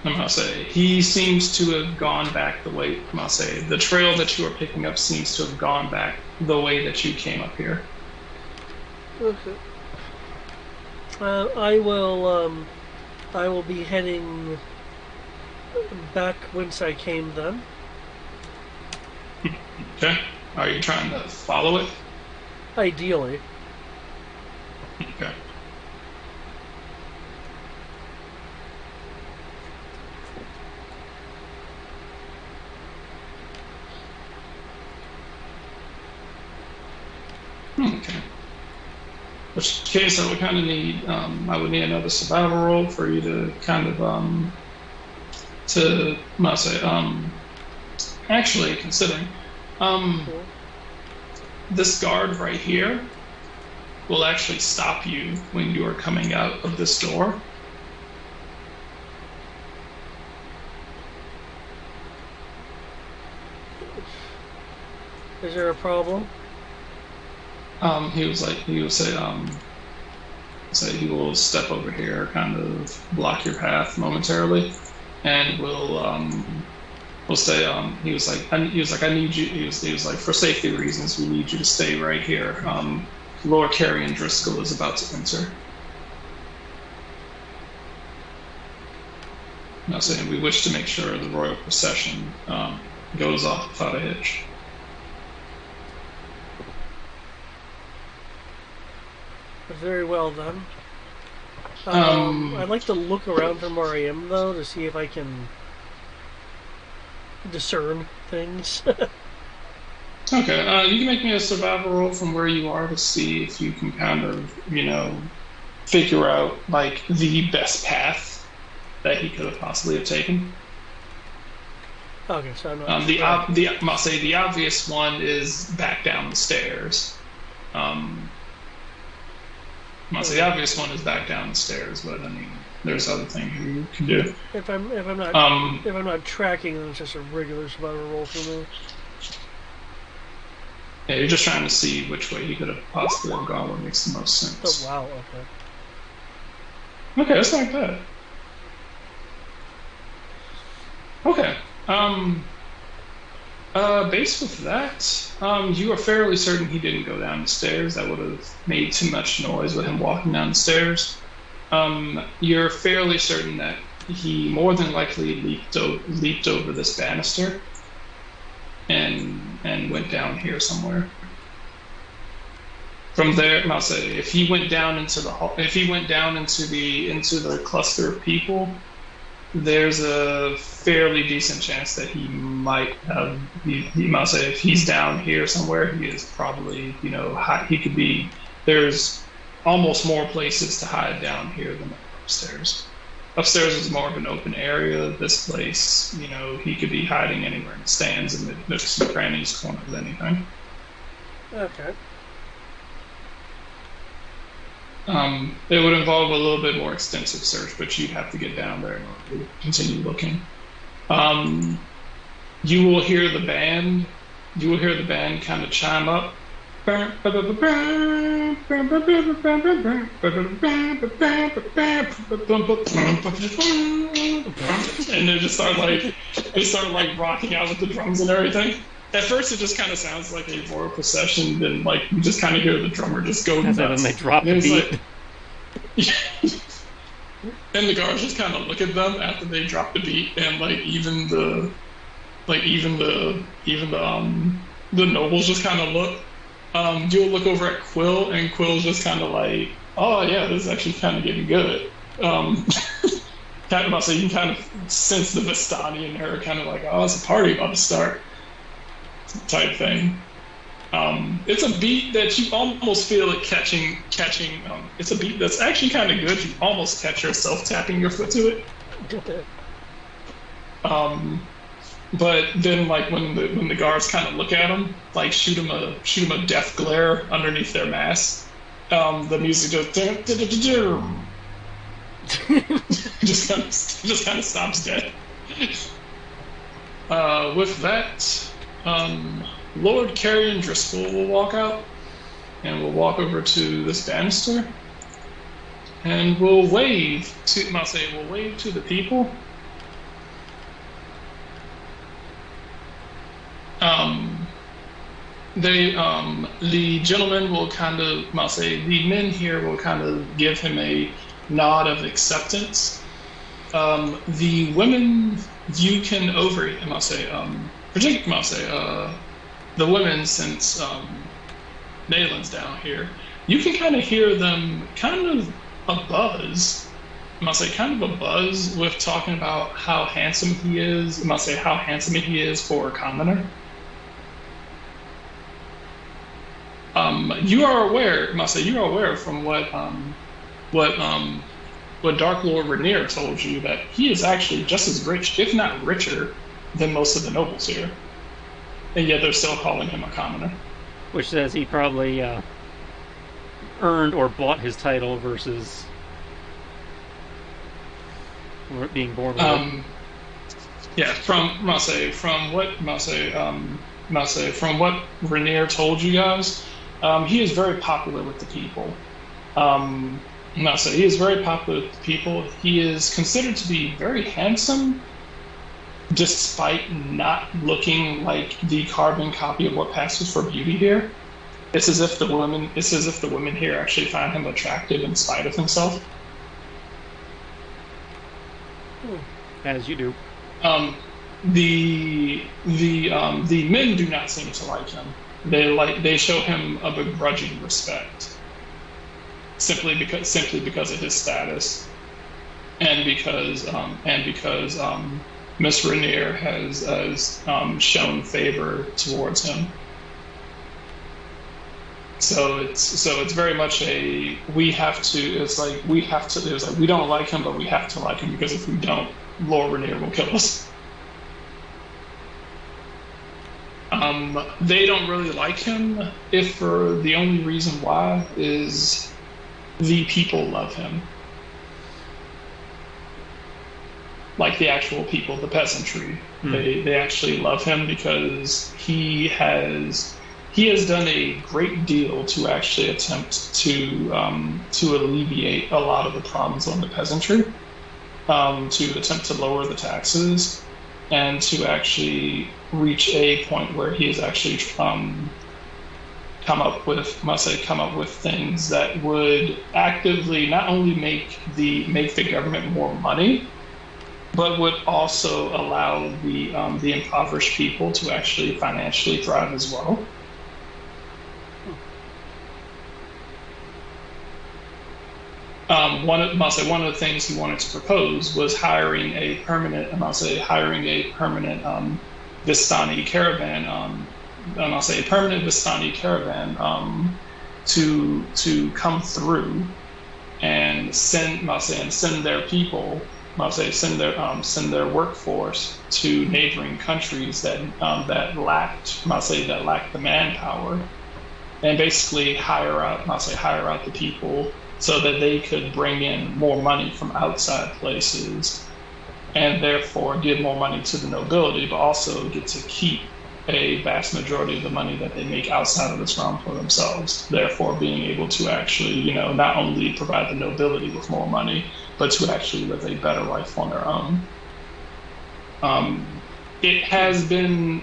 I'm gonna say he seems to have gone back the way I'm gonna say the trail that you are picking up seems to have gone back the way that you came up here. Okay. I will. I will be heading back whence I came then. Okay. Are you trying to follow it? Ideally. Okay. Okay. Which case I would kind of need, I would need another survival roll for you to kind of, I say, actually considering, um, Cool. this guard right here will actually stop you when you are coming out of this door. Is there a problem? He will say he will step over here, kind of block your path momentarily, and will say, I need you. He was like, for safety reasons, we need you to stay right here. Lord Carrion Driscoll is about to enter. Now saying we wish to make sure the royal procession goes off without a hitch. Very well then. Um, I'd like to look around from where I am though to see if I can discern things. Okay, you can make me a survival roll from where you are to see if you can kind of, figure out like the best path that he could have possibly have taken. Okay, so I'm not. I'll say the obvious one is back down the stairs. I'll say the obvious one is back down the stairs, but I mean, there's other things you can do. If I'm not if I'm not tracking, then it's just a regular survival roll for me. Yeah, you're just trying to see which way he could have possibly have gone, what makes the most sense. Oh wow, okay. Okay, that's not bad. Okay. Based with that, you are fairly certain he didn't go down the stairs. That would have made too much noise with him walking down the stairs. You're fairly certain that he more than likely leaped over this banister and went down here somewhere. From there, I'll say if he went down into the if he went down into the cluster of people, there's a fairly decent chance that he might have. He might say if he's down here somewhere, he is probably he could be. There's almost more places to hide down here than upstairs. Upstairs is more of an open area. This place, he could be hiding anywhere in the stands and the nooks and crannies, corners, anything. Okay. It would involve a little bit more extensive search, but you'd have to get down there in order to continue looking. Um, you will hear the band. You will hear the band kind of chime up, and they start like rocking out with the drums and everything. At first, it just kind of sounds like a royal procession. Then, like you just kind of hear the drummer just go And then they nuts. drop And the it's beat. like, and the guards just kind of look at them after they drop the beat, and like even the nobles just kind of look. You'll look over at Quill, and Quill's just kind of like, oh yeah, this is actually kind of getting good. Um, kind of, so you can kind of sense the Vistani in her, kind of like, oh, it's a party about to start, type thing. It's a beat that you almost feel it catching. It's a beat that's actually kind of good. You almost catch yourself tapping your foot to it. Um, but then, like when the guards kind of look at him, like shoot him a death glare underneath their mask. The music just kind of stops dead. With that, Lord Carrion Driscoll will walk out, and we'll walk over to this banister, and we'll wave to. We'll wave to the people. Um, the gentlemen will kind of, the men here will kind of give him a nod of acceptance. The women, you can the women, since Nalen's down here, you can kind of hear them kind of a buzz. Kind of a buzz with talking about how handsome he is. How handsome he is for a commoner. You are aware, from what Dark Lord Rainier told you, that he is actually just as rich, if not richer, than most of the nobles here, and yet they're still calling him a commoner. Which says he probably earned or bought his title versus being born with it. Yeah, from what Rainier told you guys, he is very popular with the people. He is very popular with the people. He is considered to be very handsome, despite not looking like the carbon copy of what passes for beauty here. It's as if the women here actually find him attractive in spite of himself. As you do. The men do not seem to like him. They show him a begrudging respect, simply because of his status, and because Miss Rainier has shown favor towards him. So it's very much a we have to. It's like we have to. It's like we don't like him, but we have to like him, because if we don't, Lord Rainier will kill us. They don't really like him, if for the only reason why is the people love him. Like the actual people, the peasantry. They actually love him because he has done a great deal to actually attempt to alleviate a lot of the problems on the peasantry, to attempt to lower the taxes, and to actually reach a point where he has actually come up with things that would actively not only make the government more money, but would also allow the impoverished people to actually financially thrive as well. One of the things he wanted to propose was hiring a permanent Vistani caravan. A permanent Vistani caravan to come through and send their people, send their workforce to neighboring countries that lacked the manpower, and basically hire out the people so that they could bring in more money from outside places and therefore give more money to the nobility, but also get to keep a vast majority of the money that they make outside of this realm for themselves, therefore being able to actually, not only provide the nobility with more money, but to actually live a better life on their own. It has been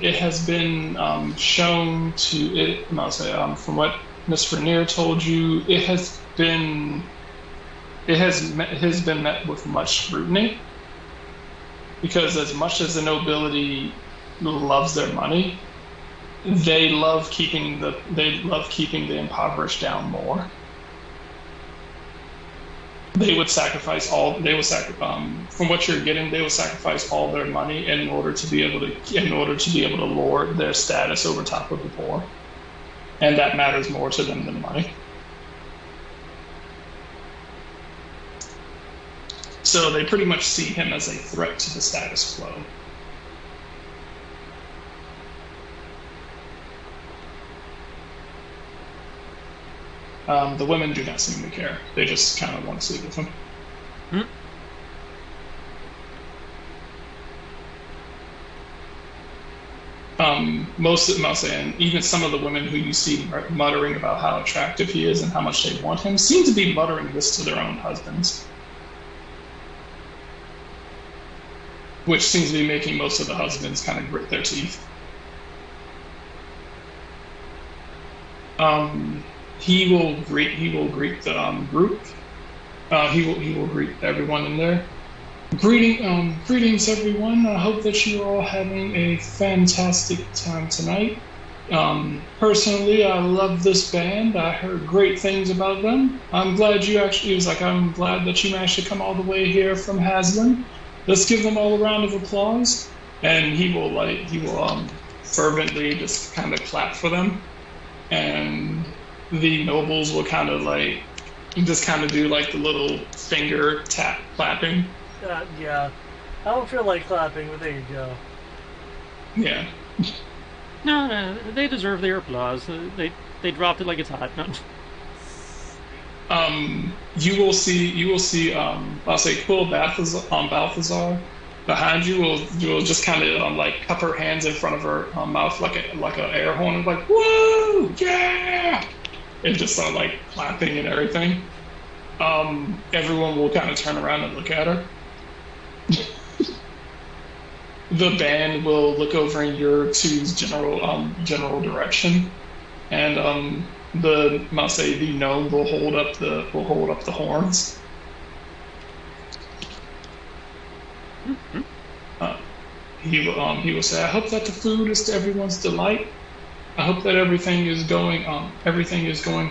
shown to it. I'll say from what Miss Rainier told you, it has been met with much scrutiny because as much as the nobility loves their money, they love keeping the impoverished down more. From what you're getting, they would sacrifice all their money in order to be able to lord their status over top of the poor, and that matters more to them than money. So they pretty much see him as a threat to the status quo. The women do not seem to care. They just kind of want to sleep with him. Hmm. Most of them, I'll say, and even some of the women who you see muttering about how attractive he is and how much they want him, seem to be muttering this to their own husbands. Which seems to be making most of the husbands kind of grit their teeth. He will greet the group. He will greet everyone in there. Greetings, everyone. I hope that you are all having a fantastic time tonight. Personally, I love this band. I heard great things about them. I'm glad I'm glad that you managed to come all the way here from Haslam. Let's give them all a round of applause. And he will fervently just kind of clap for them. And the nobles will kind of just kind of do the little finger tap clapping. Yeah. I don't feel like clapping, but there you go. Yeah. No, they deserve their applause. They dropped it like it's hot. No. You will see. I'll say, Quill Balthazar behind you will just kind of cup her hands in front of her mouth like an air horn, and whoa, yeah, and just start clapping and everything. Everyone will kind of turn around and look at her. The band will look over in your two's general direction, and the gnome will hold up the horns. He will say, "I hope that the food is to everyone's delight. I hope that everything is going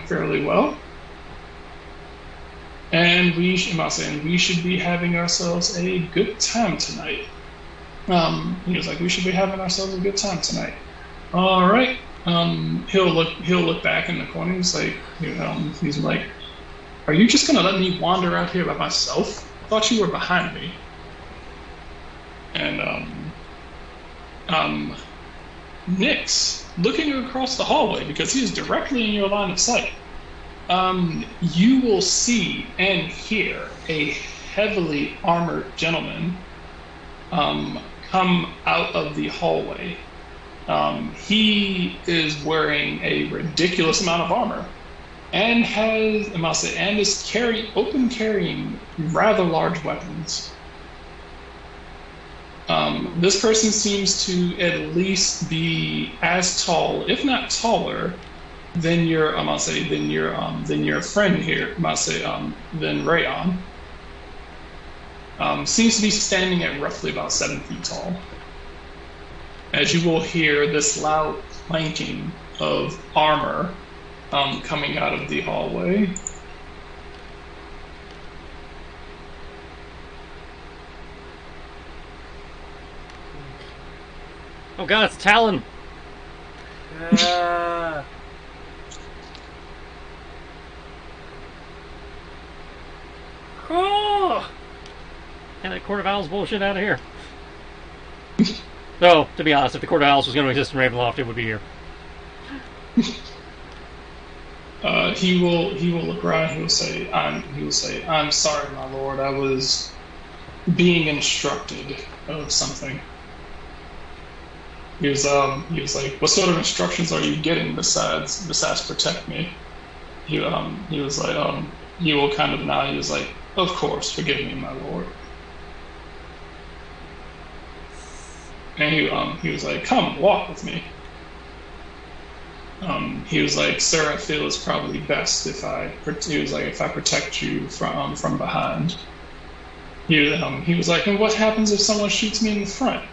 fairly well. And we should be having ourselves a good time tonight." He was like, "We should be having ourselves a good time tonight." All right. He'll look back in the corner. He's like, "Are you just gonna let me wander out here by myself? I thought you were behind me." And Nyx, looking across the hallway because he is directly in your line of sight, you will see and hear a heavily armored gentleman come out of the hallway. He is wearing a ridiculous amount of armor and is carrying rather large weapons. This person seems to at least be as tall, if not taller, than your friend here, than Rayon. Seems to be standing at roughly about 7 feet tall. As you will hear this loud clanking of armor coming out of the hallway. Oh god, it's Talon! Oh! And that Court of Owls bullshit out of here. Though, to be honest, if the Court of Owls was going to exist in Ravenloft, it would be here. He will look around. He will say, I'm sorry, my lord. I was being instructed of something. He was like, what sort of instructions are you getting besides protect me? He was like, he will kind of nod. He was like, of course, forgive me, my lord. And he was like, come, walk with me. He was like, sir, I feel it's probably best he was like, if I protect you from behind. He was like, and what happens if someone shoots me in the front?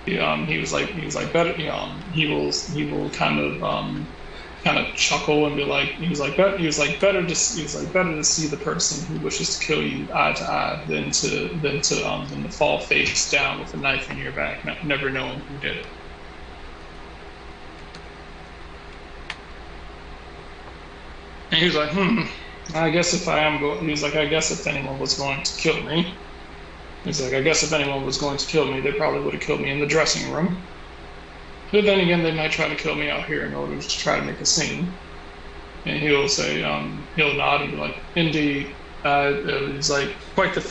He was like, better, he will kind of chuckle and be like, better to see the person who wishes to kill you eye to eye than to fall face down with a knife in your back, never knowing who did it. And he was like, I guess if I am going, he was like, I guess if anyone was going to kill me, he's like, I guess if anyone was going to kill me, they probably would have killed me in the dressing room. But then again, they might try to kill me out here in order to try to make a scene. And he'll say, he'll nod and be like, indeed. It's like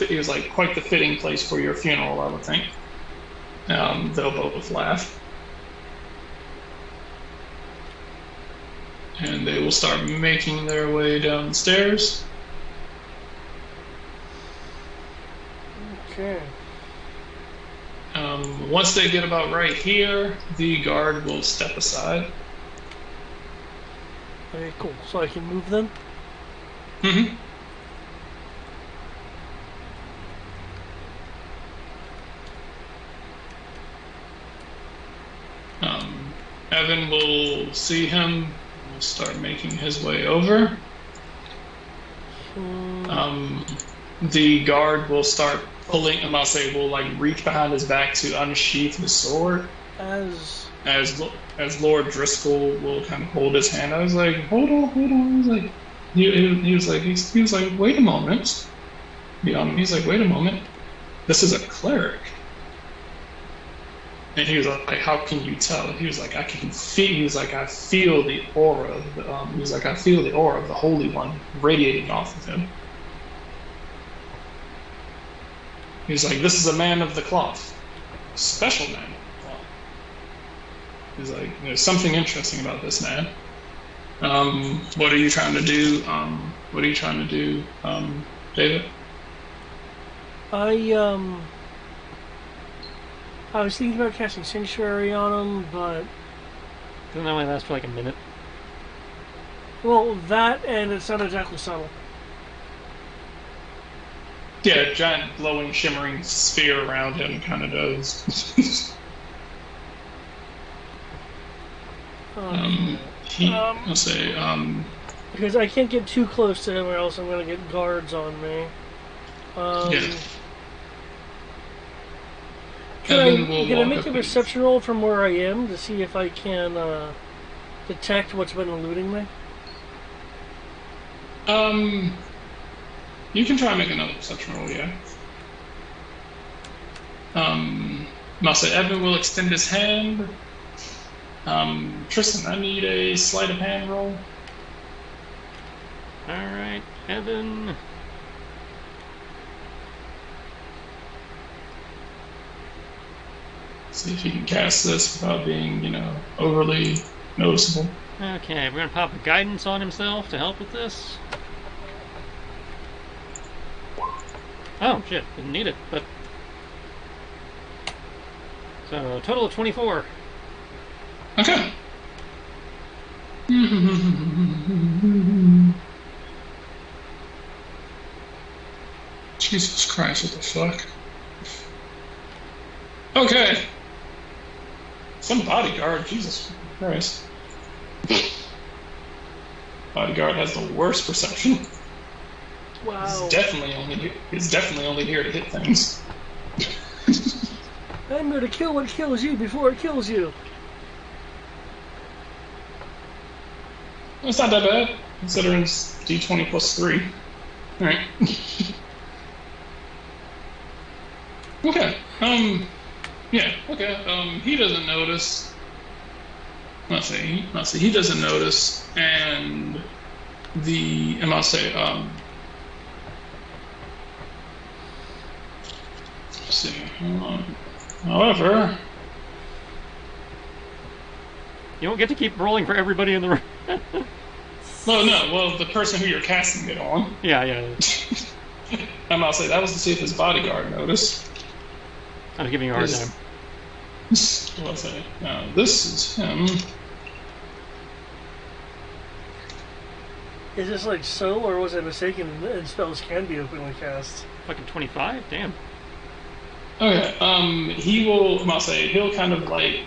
he was like quite the fitting place for your funeral, I would think. They'll both laugh. And they will start making their way down the stairs. Okay. Once they get about right here, the guard will step aside. Okay, cool. So I can move then? Mm-hmm. Evan will see him, will start making his way over. The guard will start pulling him, I'll say, will like reach behind his back to unsheath the sword. As Lord Driscoll will kind of hold his hand. I was like, hold on. He was like, he was like, wait a moment. He's like, wait a moment. This is a cleric. And he was like, how can you tell? He was like, I can feel. He was like, I feel the aura. He was like, I feel the aura of the Holy One radiating off of him. He was like, this is a man of the cloth, a special man of the cloth. He's like, there's something interesting about this man. What are you trying to do? David? I was thinking about casting Sanctuary on him, but... Doesn't that only last for like a minute? Well, that, and it's not exactly subtle. Yeah, a giant glowing, shimmering sphere around him kind of does. I'll say, because I can't get too close to him or else I'm going to get guards on me. yeah. Can I make a perception roll from where I am to see if I can detect what's been eluding me? You can try and make another perception roll, yeah. I'll say Evan will extend his hand. Tristan, I need a sleight of hand roll. Alright, Evan. See if he can cast this without being, overly noticeable. Okay, we're gonna pop a guidance on himself to help with this. Oh, shit, didn't need it, but... So, a total of 24. Okay. Jesus Christ, what the fuck? Okay. Some bodyguard, Jesus Christ. Bodyguard has the worst perception. Wow. He's definitely only here to hit things. I'm going to kill what kills you before it kills you. It's not that bad, considering it's D20 plus 3. Alright. Okay. Yeah, okay. He doesn't notice. let's see, he doesn't notice, and I'll say, let's see, hold on. However, You don't get to keep rolling for everybody in the room. well, the person who you're casting it on, Yeah. I'll say that was to see if his bodyguard noticed. I was giving you a hard time. I'll say, now this is him. Is this like so, or was I mistaken and spells can be openly cast? Fucking 25? Damn. Okay, he will, I'll say, he'll kind of like,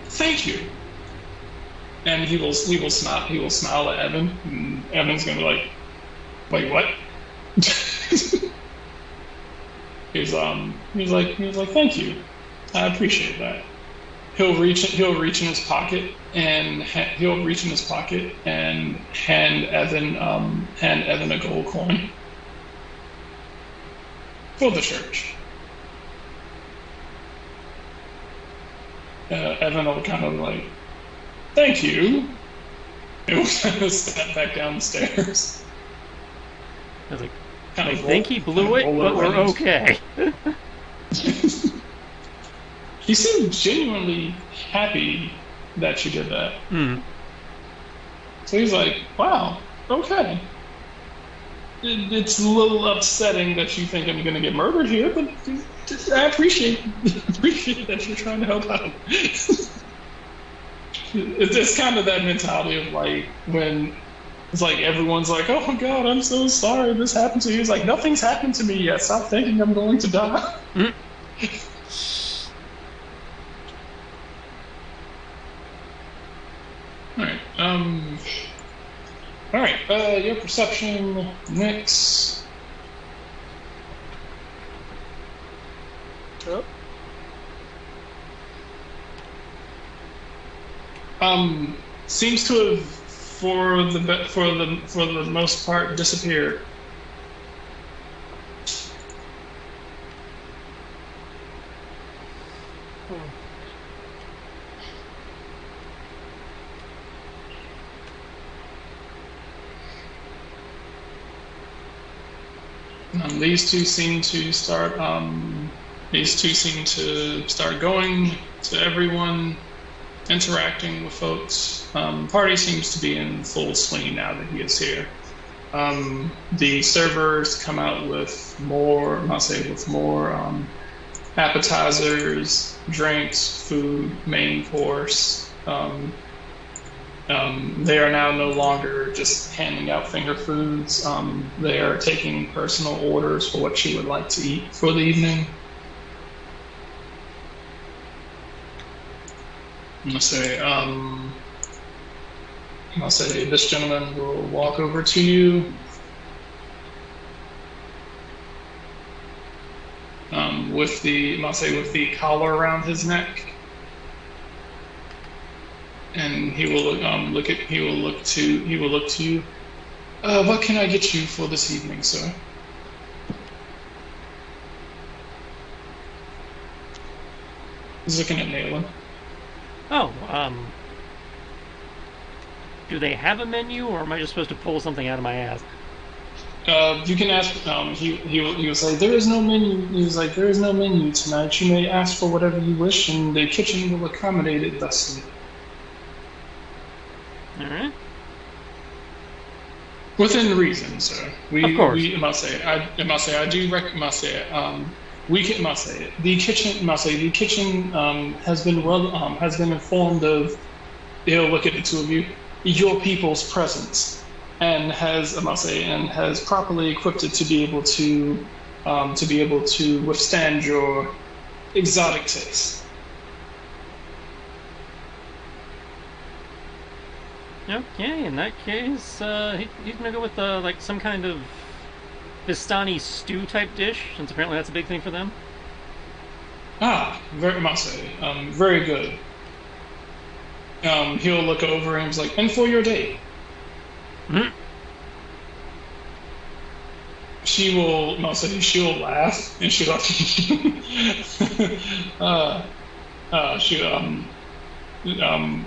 thank you. And he will smile at Evan, and Evan's gonna be like, wait, what? he's like, thank you. I appreciate that. He'll reach in his pocket and hand Evan a gold coin for the church. Evan will kind of like, thank you. He'll kind of step back down the stairs. I was like, I think he blew it, but we're okay. He seemed genuinely happy that you did that. Hmm. So he's like, wow, okay. It's a little upsetting that you think I'm going to get murdered here, but I appreciate that you're trying to help out. It's kind of that mentality of like when it's like everyone's like, oh my god, I'm so sorry this happened to you. It's like, nothing's happened to me yet. Stop thinking I'm going to die. Mm. Alright, your perception, Nyx. Oh. Seems to have, for the most part, disappeared. These two seem to start. Going to everyone, interacting with folks. Party seems to be in full swing now that he is here. The servers come out with more. Appetizers, drinks, food, main course. They are now no longer just handing out finger foods. They are taking personal orders for what you would like to eat for the evening. I'll say this gentleman will walk over to you. With the collar around his neck. And he will look to you. What can I get you for this evening, sir? He's looking at Nayland. Oh, do they have a menu, or am I just supposed to pull something out of my ass? You can ask. He will say there is no menu. He's like, there is no menu tonight. You may ask for whatever you wish, and the kitchen will accommodate it thusly. All right. Within reason, sir. Of course. The kitchen has been informed of. He'll look at the two of you. Your people's presence, and has properly equipped it to be able to withstand your exotic taste. Okay, in that case, he's gonna go with like some kind of Vistani stew type dish, since apparently that's a big thing for them. Very good. He'll look over and he's like, and for your date. Mm-hmm. She will laugh and she'll um,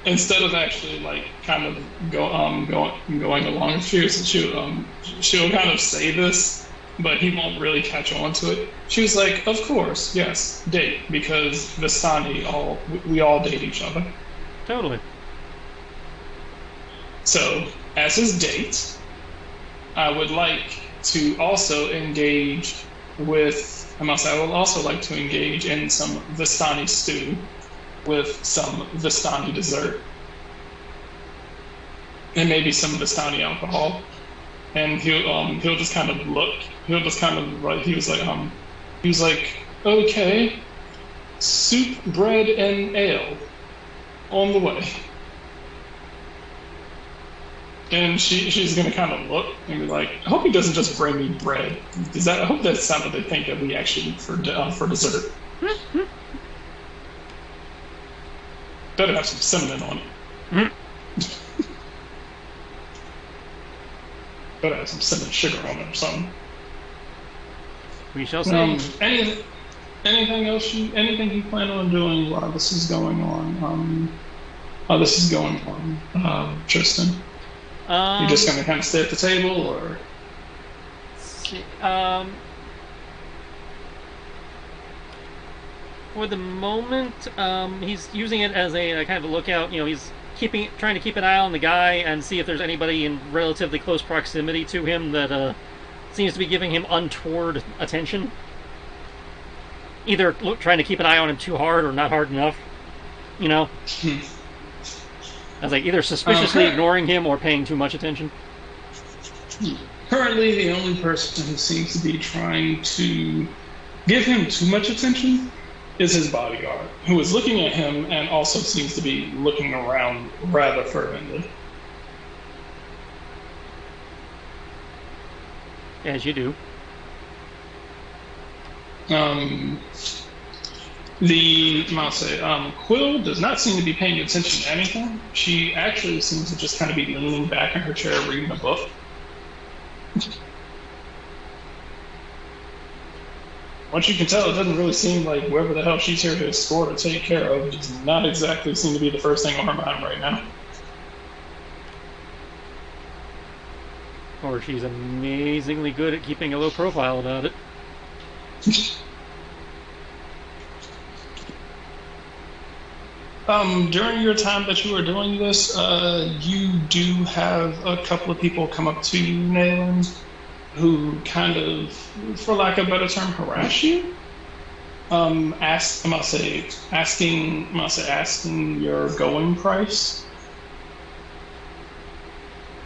instead of actually like kind of going along, she'll kind of say this, but he won't really catch on to it. She was like, "Of course, yes, date because Vistani we all date each other." Totally. So, as his date, I would like to also engage with, I must say, I would also like to engage in some Vistani stew with some Vistani dessert and maybe some Vistani alcohol. And he'll just kind of look, he'll just kind of like, he was like, okay, soup, bread, and ale on the way. And she's gonna kind of look and be like, I hope he doesn't just bring me bread. I hope that's not what they think that we actually eat for dessert. Better have some cinnamon on it. Better have some cinnamon sugar on it or something. We shall see. Anything else? Anything you plan on doing while this is going on? Tristan. You just gonna kind of stay at the table, or? For the moment, he's using it as a kind of a lookout. He's trying to keep an eye on the guy and see if there's anybody in relatively close proximity to him that seems to be giving him untoward attention. Either trying to keep an eye on him too hard or not hard enough. I was like, either suspiciously ignoring him or paying too much attention. Currently, the only person who seems to be trying to give him too much attention is his bodyguard, who is looking at him and also seems to be looking around rather fervently. As you do. Quill does not seem to be paying attention to anything. She actually seems to just kind of be leaning back in her chair reading a book. What you can tell, it doesn't really seem like whoever the hell she's here to escort or take care of does not exactly seem to be the first thing on her mind right now. Or she's amazingly good at keeping a low profile about it. During your time that you were doing this, you do have a couple of people come up to you, Nayland, who kind of, for lack of a better term, harass you. Asking your going price.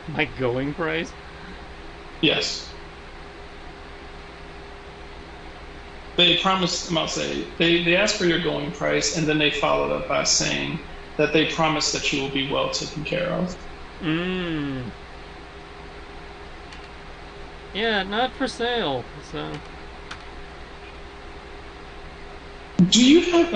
My going price? Yes. They promised, they asked for your going price, and then they followed up by saying that they promise that you will be well taken care of. Yeah, not for sale, so... Do you have,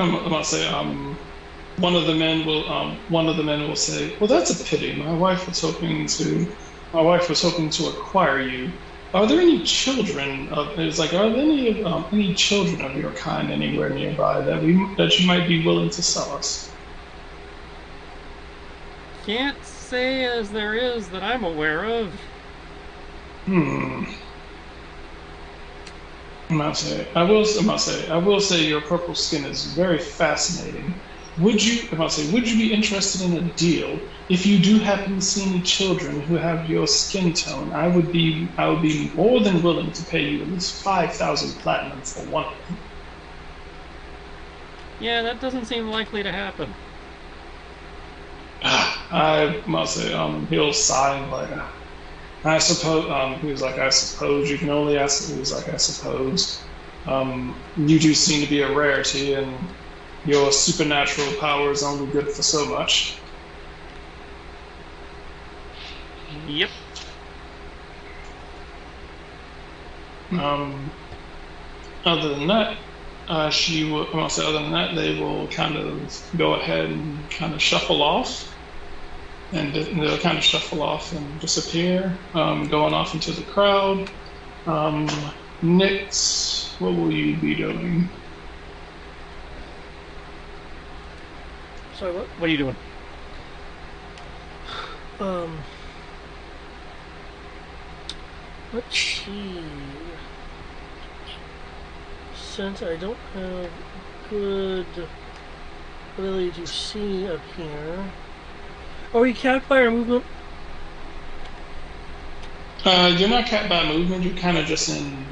one of the men will say, well, that's a pity. My wife was hoping to acquire you. Are there any children are there any children of your kind anywhere nearby that you might be willing to sell us? Can't say as there is that I'm aware of. I will say your purple skin is very fascinating. Would you be interested in a deal if you do happen to see any children who have your skin tone? I would be more than willing to pay you at least 5,000 platinum for one of them. Yeah, that doesn't seem likely to happen. I must say, he'll sigh like, I suppose, he was like, I suppose you can only ask, he was like, I suppose, you do seem to be a rarity, and your supernatural power is only good for so much. Yep. Other than that, they will kind of go ahead and kind of shuffle off, and they'll kind of shuffle off and disappear, going off into the crowd. Nix, what will you be doing? Sorry, what? What are you doing? Um, let's see. Since I don't have good ability to see up here, are we capped by our movement? You're not capped by movement. You're kind of just in,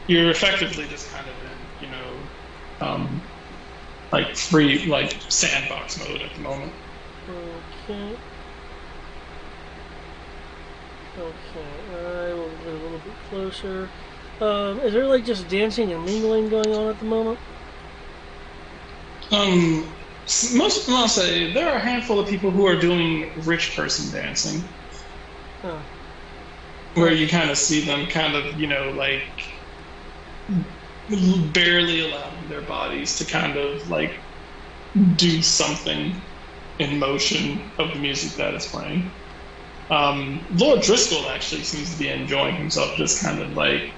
you're effectively just kind of in, like free, like sandbox mode at the moment. Okay. Okay, I will get a little bit closer. Is there like just dancing and mingling going on at the moment? I'll say there are a handful of people who are doing rich person dancing, Oh. where you kind of see them kind of, like barely allowing their bodies to kind of like do something in motion of the music that is playing. Lord Driscoll actually seems to be enjoying himself, just kind of like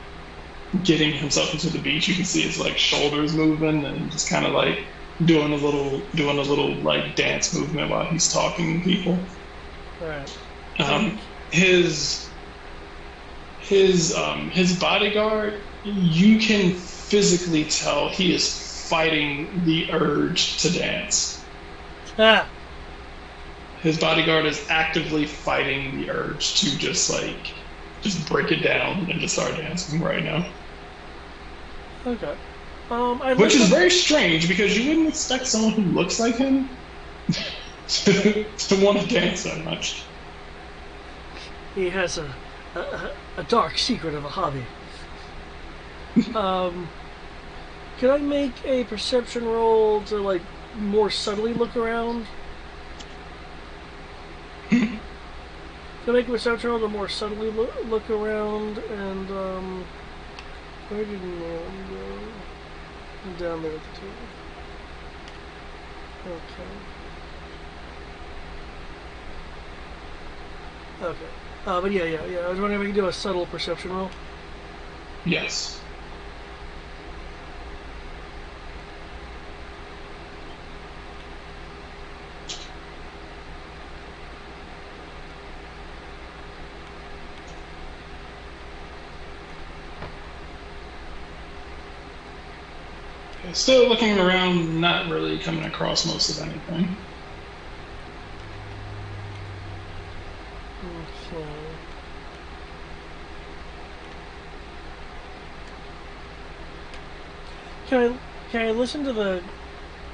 getting himself into the beat. You can see his like shoulders moving and just kind of like doing a little like dance movement while he's talking to people. Right. His his bodyguard, you can physically tell he is fighting the urge to dance. Ah. His bodyguard is actively fighting the urge to just break it down and just start dancing right now. Okay. Which is very strange because you wouldn't expect someone who looks like him to want to dance that much. He has a dark secret of a hobby. Can I make a perception roll to like more subtly look around? Can I make a perception roll to more subtly look around and where did Norm go? Down there at the table. Okay. Okay. But yeah. I was wondering if we could do a subtle perception roll. Yes. Okay, still looking around, not really coming across most of anything. Okay. Can I listen to the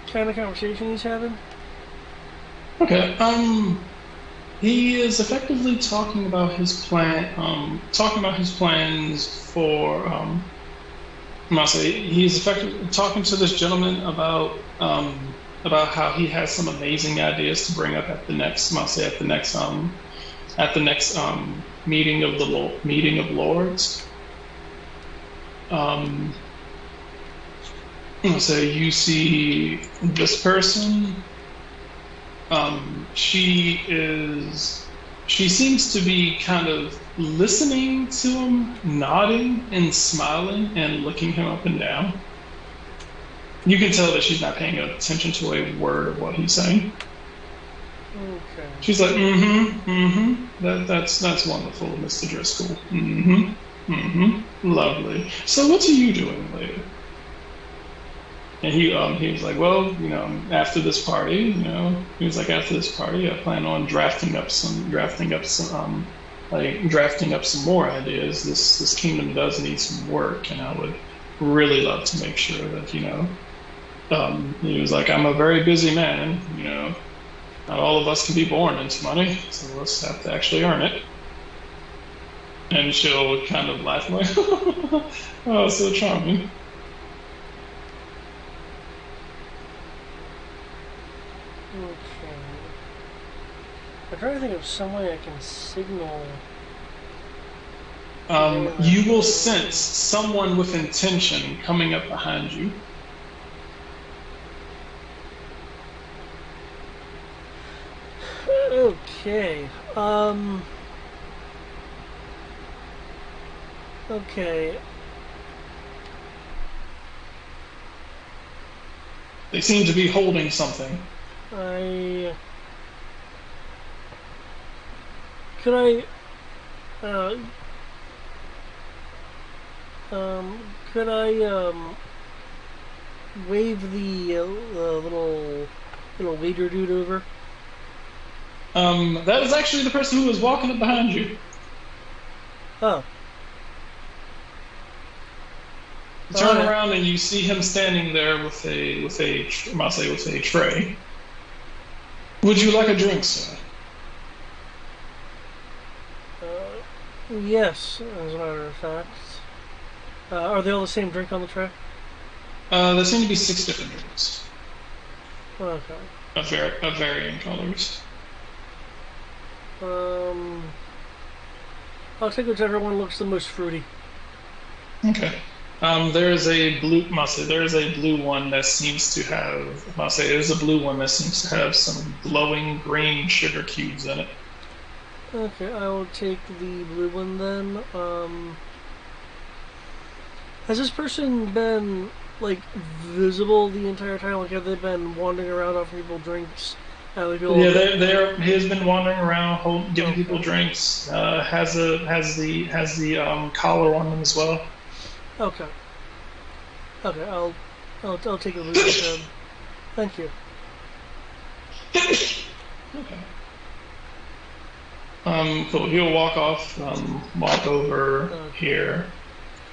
kind of conversation he's having? Okay. He is effectively talking about his plans for. I say he's effectively talking to this gentleman about how he has some amazing ideas to bring up at the next. At the next meeting of meeting of lords. So you see this person. She seems to be kind of listening to him, nodding and smiling and looking him up and down. You can tell that she's not paying attention to a word of what he's saying. Okay. She's like, that's wonderful, Mr. Driscoll. Lovely. So what's you doing later? And he was like, well, after this party, I plan on drafting up some more ideas. This kingdom does need some work, and I would really love to make sure that he was like, I'm a very busy man, not all of us can be born into money, so let's have to actually earn it. And she'll kind of laugh like, oh, so charming. Okay. I'm trying to think of some way I can signal. You will sense someone with intention coming up behind you. Okay. Okay. They seem to be holding something. I could I uh, could I wave the little waiter dude over? That is actually the person who was walking up behind you. Oh, You turn okay. around and you see him standing there I might say with a tray. Would you like a drink, sir? Yes, as a matter of fact. Are they all the same drink on the tray? There seem to be six different drinks Okay. of varying colors. Um, I'll take whichever one looks the most fruity. Okay. There is a blue. Must say there is a blue one that seems to have. Must say there's a blue one that seems to have some glowing green sugar cubes in it. Okay, I will take the blue one then. Has this person been like visible the entire time? Like, have they been wandering around offering people drinks? Like Yeah, people. he has been wandering around, giving people Okay. drinks. Has the collar on him as well. Okay. Okay. I'll take a blue one then. Thank you. Okay. Cool. He'll walk off, walk over Okay. here,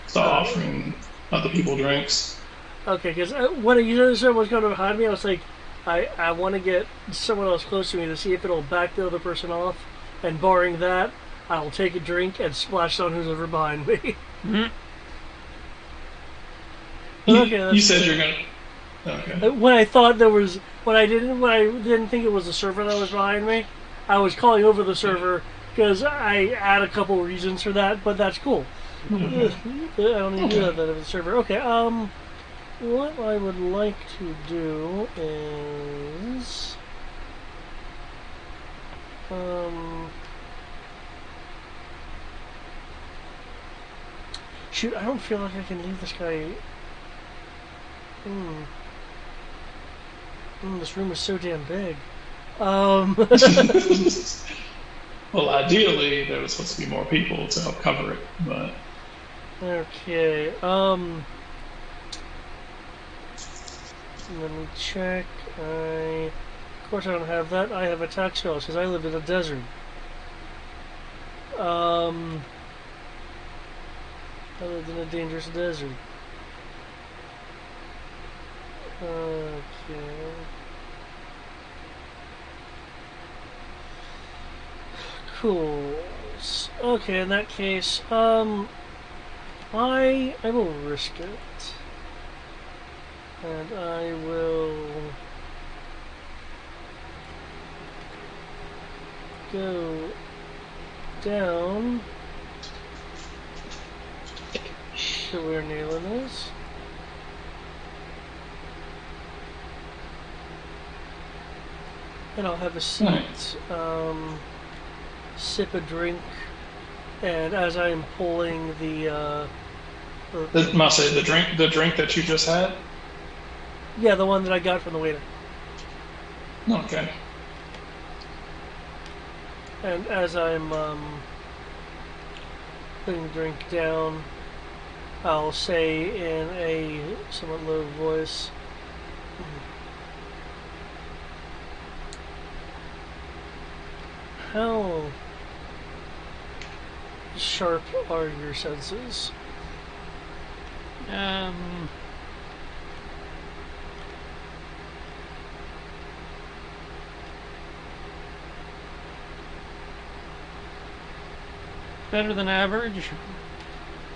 start Uh, offering other people drinks. okay, because when you said was coming behind me, I was like, I want to get someone else close to me to see if it'll back the other person off, and barring that, I'll take a drink and splash on who's over behind me. Mhm. But You, okay, you that's said you're gonna. Okay. when I thought there was when I didn't think it was the server that was behind me, I was calling over the server because I had a couple reasons for that, but that's cool. I Okay. don't need to do Okay. that if it's a server. Okay, what I would like to do is um shoot, I don't feel like I can leave this guy. Hmm. This room is so damn big. Um. Well, ideally, there was supposed to be more people to help cover it, but Okay. Let me check. Of course, I don't have that. I have attack spells because I lived in a desert. Um. I lived in a dangerous desert. Okay. Cool. Okay, in that case, I will risk it, and I will go down to where Nayland is. And I'll have a alright. seat, sip a drink, and as I am pulling The must say the drink that you just had. yeah, the one that I got from the waiter. Okay. And as I'm putting the drink down, I'll say in a somewhat low voice, "How sharp are your senses?" Um, better than average.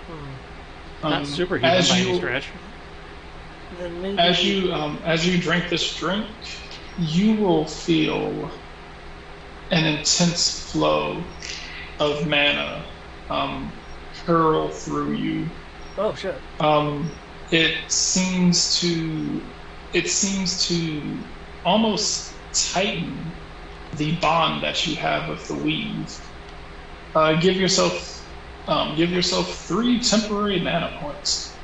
Hmm. Not Um, superhuman as by any you stretch. Then as maybe. you as you drink this drink, you will feel an intense flow of mana um, curl through you. Oh shit. Um, it seems to it seems to almost tighten the bond that you have with the weave. Give yourself three temporary mana points.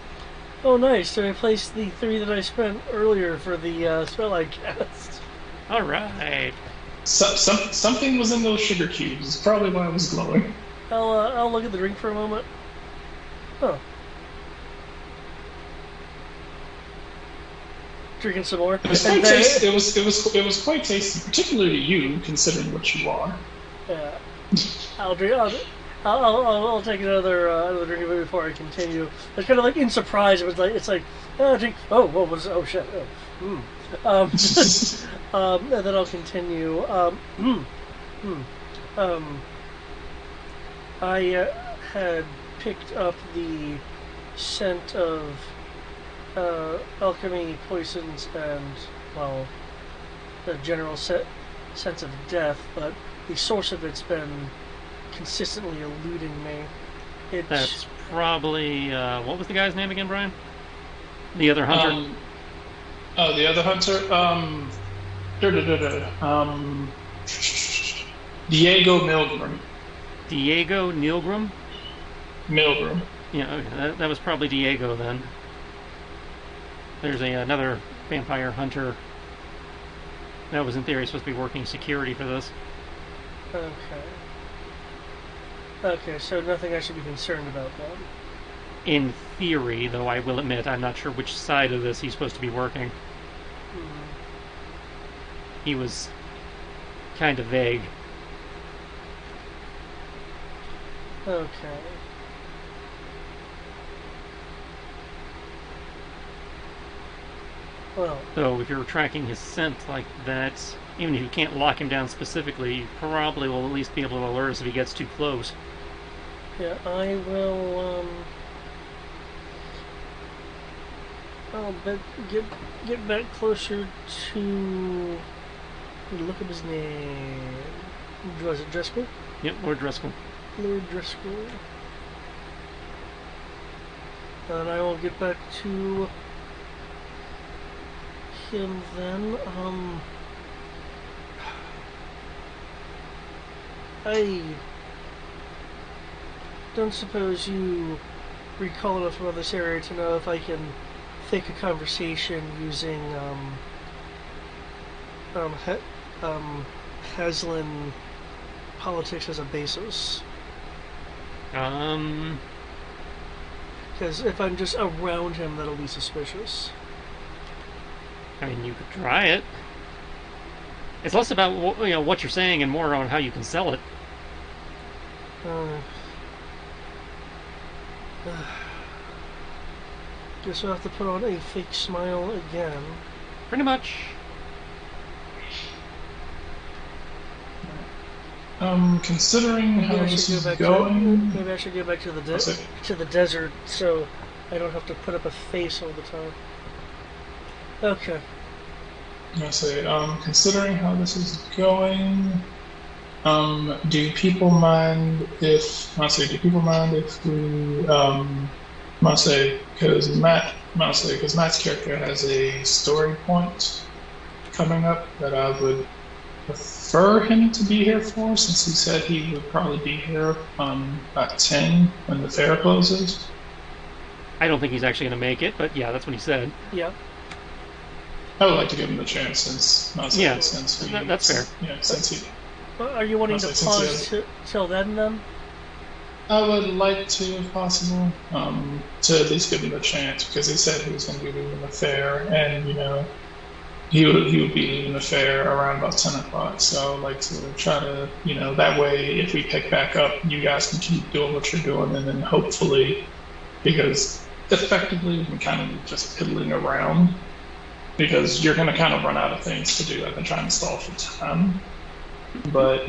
Oh nice. To replace the three that I spent earlier for the spell I cast. All right. Something was in those sugar cubes. It's probably why it was glowing. I'll look at the drink for a moment. Oh, drinking some more. It was quite tasty. It was quite tasty, particularly you, considering what you are. Yeah, I'll drink. I'll take another drink of it before I continue. It's kind of like in surprise. It's like drink. Oh, what was? Oh shit. Oh. And then I'll continue. I had picked up the scent of alchemy, poisons, and well, the general sense of death, but the source of it's been consistently eluding me. That's probably what was the guy's name again, Brian? The other hunter. The other hunter. Diego Milgram. Diego Nilgrim? Milgram. Yeah, okay. That was probably Diego then. There's another vampire hunter that was in theory supposed to be working security for this. Okay. Okay, so nothing I should be concerned about then. In theory, though I will admit I'm not sure which side of this he's supposed to be working. He was kind of vague. Okay. Well, So if you're tracking his scent like that, even if you can't lock him down specifically, you probably will at least be able to alert us if he gets too close. yeah, I will. I'll get back closer to. Look up his name. Was it Driscoll? Yep, Lord Driscoll. Lord Driscoll. And I will get back to him then. I don't suppose you recall enough about this area to know if I can fake a conversation using Haslin politics as a basis. Because if I'm just around him, that'll be suspicious. I mean, you could try it. It's less about what you're saying and more on how you can sell it. Guess I'll have to put on a fake smile again. Pretty much. Considering how this is going, maybe I should go back to the desert so I don't have to put up a face all the time. Okay. I say, considering how this is going, do people mind if we, because Matt's character has a story point coming up that I would prefer him to be here for, since he said he would probably be here at 10 when the fair closes. I don't think he's actually going to make it, but yeah, that's what he said. Yeah. I would like to give him the chance since that's fair. Yeah, since he. Are you wanting to pause till then? I would like to, if possible, to at least give him a chance, because he said he was going to be leaving the fair, and he would be leaving the fair around about 10 o'clock. So I'd like to try to, that way if we pick back up, you guys can keep doing what you're doing, and then hopefully, because effectively we've been kind of just piddling around, because you're going to kind of run out of things to do. I've been trying to stall for time, but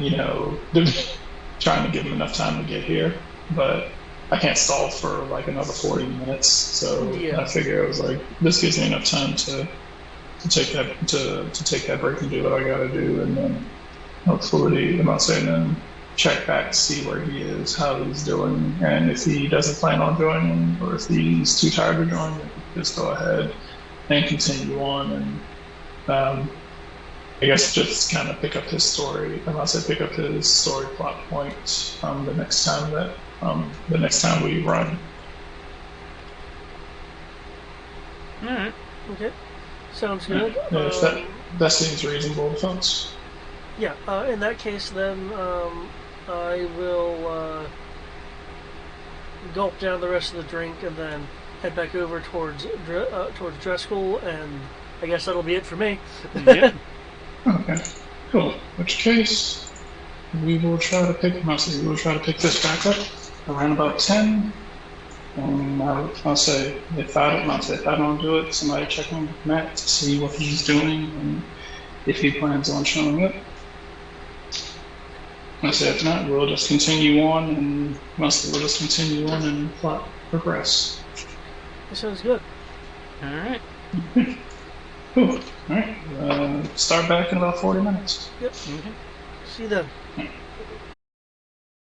trying to give him enough time to get here, but I can't stall for like another 40 minutes. So yeah. I figure it was like, this gives me enough time to take that break and do what I got to do, and then hopefully, then check back to see where he is, how he's doing, and if he doesn't plan on joining, or if he's too tired to join, just go ahead and continue on, and I guess just kind of pick up his story. Pick up his story plot point the next time we run. All right. Okay. Sounds good. If that seems reasonable to folks. Yeah, in that case, then I will gulp down the rest of the drink and then head back over towards Driscoll, and I guess that'll be it for me. Yep. Okay, cool. In which case, we will try to pick. We will try to pick this back up around about 10. I'll say if I don't do it, somebody check in with Matt to see what he's doing and if he plans on showing up. I say if not, we'll just continue on and plot progress. That sounds good. All right. Cool. All right. Start back in about 40 minutes. Yep. Okay. See you then.